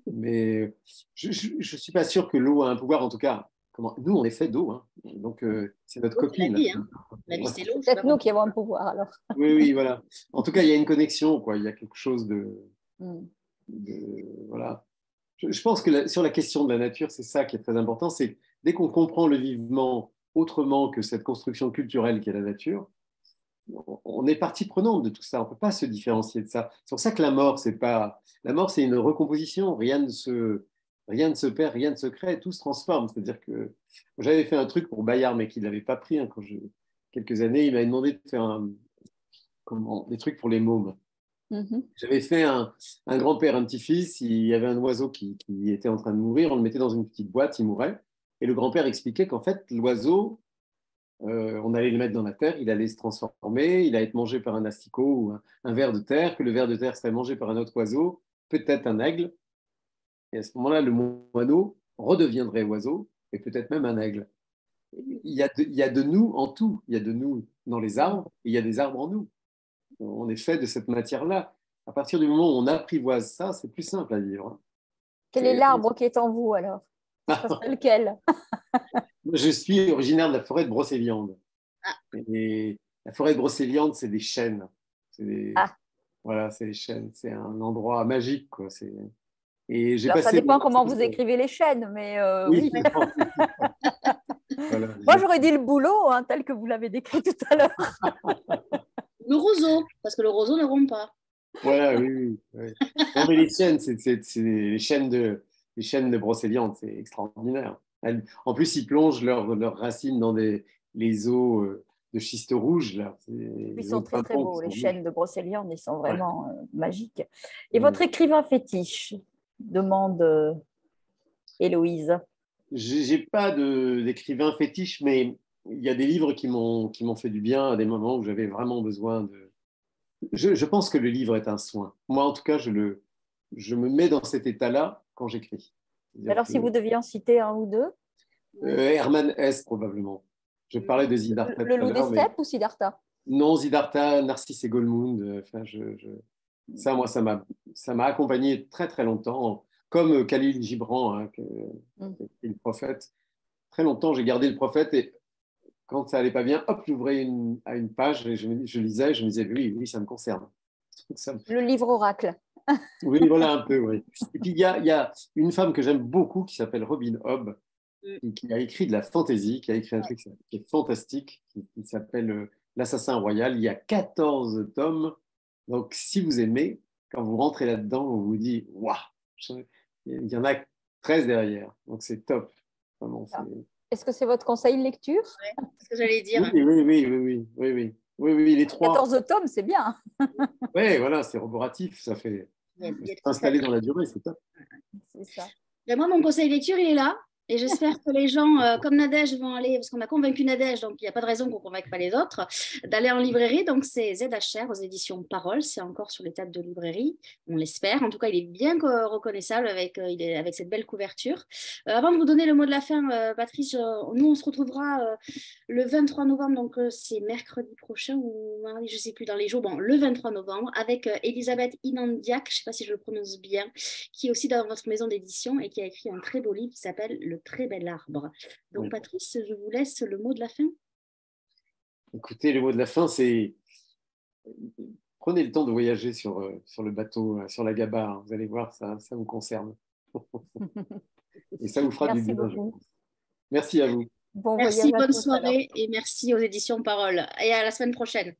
mais je suis pas sûr que l'eau a un pouvoir, en tout cas. Nous, on est fait d'eau, hein. Donc, c'est notre L'eau, c'est la copine. vie, hein. La vie, c'est l'eau, je sais pas peut-être nous pourquoi. qui avons un pouvoir alors. Oui, oui, voilà. En tout cas, il y a une connexion, quoi. Il y a quelque chose Hmm. voilà. Je pense que sur la question de la nature, c'est ça qui est très important. C'est dès qu'on comprend le vivement autrement que cette construction culturelle qu'est la nature, on est partie prenante de tout ça. On ne peut pas se différencier de ça. C'est pour ça que la mort, c'est une recomposition. Rien ne se perd, rien ne se crée. Tout se transforme. C'est-à-dire que j'avais fait un truc pour Bayard, mais qu'il n'avait pas pris quelques années. Il m'avait demandé de faire des trucs pour les mômes. Mhm. J'avais fait un grand-père, un petit-fils, il y avait un oiseau qui était en train de mourir, on le mettait dans une petite boîte, il mourait. Et le grand-père expliquait qu'en fait, l'oiseau, on allait le mettre dans la terre, il allait se transformer, il allait être mangé par un asticot ou un ver de terre, que le ver de terre serait mangé par un autre oiseau, peut-être un aigle. Et à ce moment-là, le moineau redeviendrait oiseau et peut-être même un aigle. Il y a de nous en tout. Il y a de nous dans les arbres et il y a des arbres en nous. On est fait de cette matière-là. À partir du moment où on apprivoise ça, c'est plus simple à vivre. Quel est l'arbre qui est en vous alors? Ça serait lequel? Je suis originaire de la forêt de Brocéliande. Et la forêt de Brocéliande, c'est des chênes. Voilà, c'est des chênes. C'est un endroit magique, quoi. Et j'ai Alors, ça passé dépend comment vous écrivez les chênes, mais oui. Voilà. Moi, j'aurais dit le bouleau, hein, tel que vous l'avez décrit tout à l'heure. Le roseau, parce que le roseau ne rompt pas. Voilà, oui. Non, mais les chênes, c'est les chênes de Brocéliande, c'est extraordinaire. En plus, ils plongent leurs racines dans les eaux de schiste rouge. Là. Ils sont très, très beaux, les chênes de Brocéliande, ils sont vraiment magiques. Et Ouais. votre écrivain fétiche, demande Héloïse. J'ai pas d'écrivain fétiche, mais il y a des livres qui m'ont fait du bien à des moments où j'avais vraiment besoin de... Je pense que le livre est un soin. Moi, en tout cas, je me mets dans cet état-là quand j'écris. Alors, si vous deviez en citer un ou deux? Hermann Hesse, probablement. Je parlais de Siddhartha. Le loup des steppes ou Siddhartha? Non, Siddhartha, Narcisse et Goldmund. Ça, moi, ça m'a accompagné très, très longtemps. Comme Khalil Gibran, hein, qui est le prophète. Très longtemps, j'ai gardé le prophète et quand ça allait pas bien, hop, j'ouvrais à une page et je lisais, je me disais, oui, ça me concerne. Le livre oracle. Oui, voilà un peu, oui. Et puis, il y a une femme que j'aime beaucoup qui s'appelle Robin Hobb, qui a écrit de la fantaisie, qui a écrit un truc qui est fantastique, qui s'appelle L'Assassin Royal. Il y a 14 tomes. Donc, si vous aimez, quand vous rentrez là-dedans, on vous dit, waouh, il y en a 13 derrière. Donc, c'est top. Vraiment, Est-ce que c'est votre conseil de lecture? Ouais, c'est ce que j'allais dire. Oui, les 3. 14 tomes, c'est bien. Oui, voilà, c'est roboratif, ça fait s'installer dans la durée, c'est top. C'est ça. Et moi, mon conseil lecture, il est là. Et j'espère que les gens, comme Nadège, vont aller, parce qu'on a convaincu Nadège, donc il n'y a pas de raison qu'on ne convainque pas les autres, d'aller en librairie. Donc c'est ZHR aux éditions Parole, c'est encore sur les tables de librairie, on l'espère. En tout cas, il est bien reconnaissable avec cette belle couverture. Avant de vous donner le mot de la fin, Patrice, nous, on se retrouvera le 23 novembre, donc c'est mercredi prochain ou mardi, je ne sais plus, dans les jours, bon, le 23 novembre, avec Elisabeth Inandiak, je ne sais pas si je le prononce bien, qui est aussi dans votre maison d'édition et qui a écrit un très beau livre qui s'appelle Le très bel arbre. Donc, Patrice, je vous laisse le mot de la fin. Écoutez, le mot de la fin, c'est prenez le temps de voyager sur le bateau, sur la Gaba. Vous allez voir, ça vous concerne. Et ça vous fera du bien. Beaucoup. Merci à vous. Merci, bonne soirée et merci aux éditions Parole. Et à la semaine prochaine.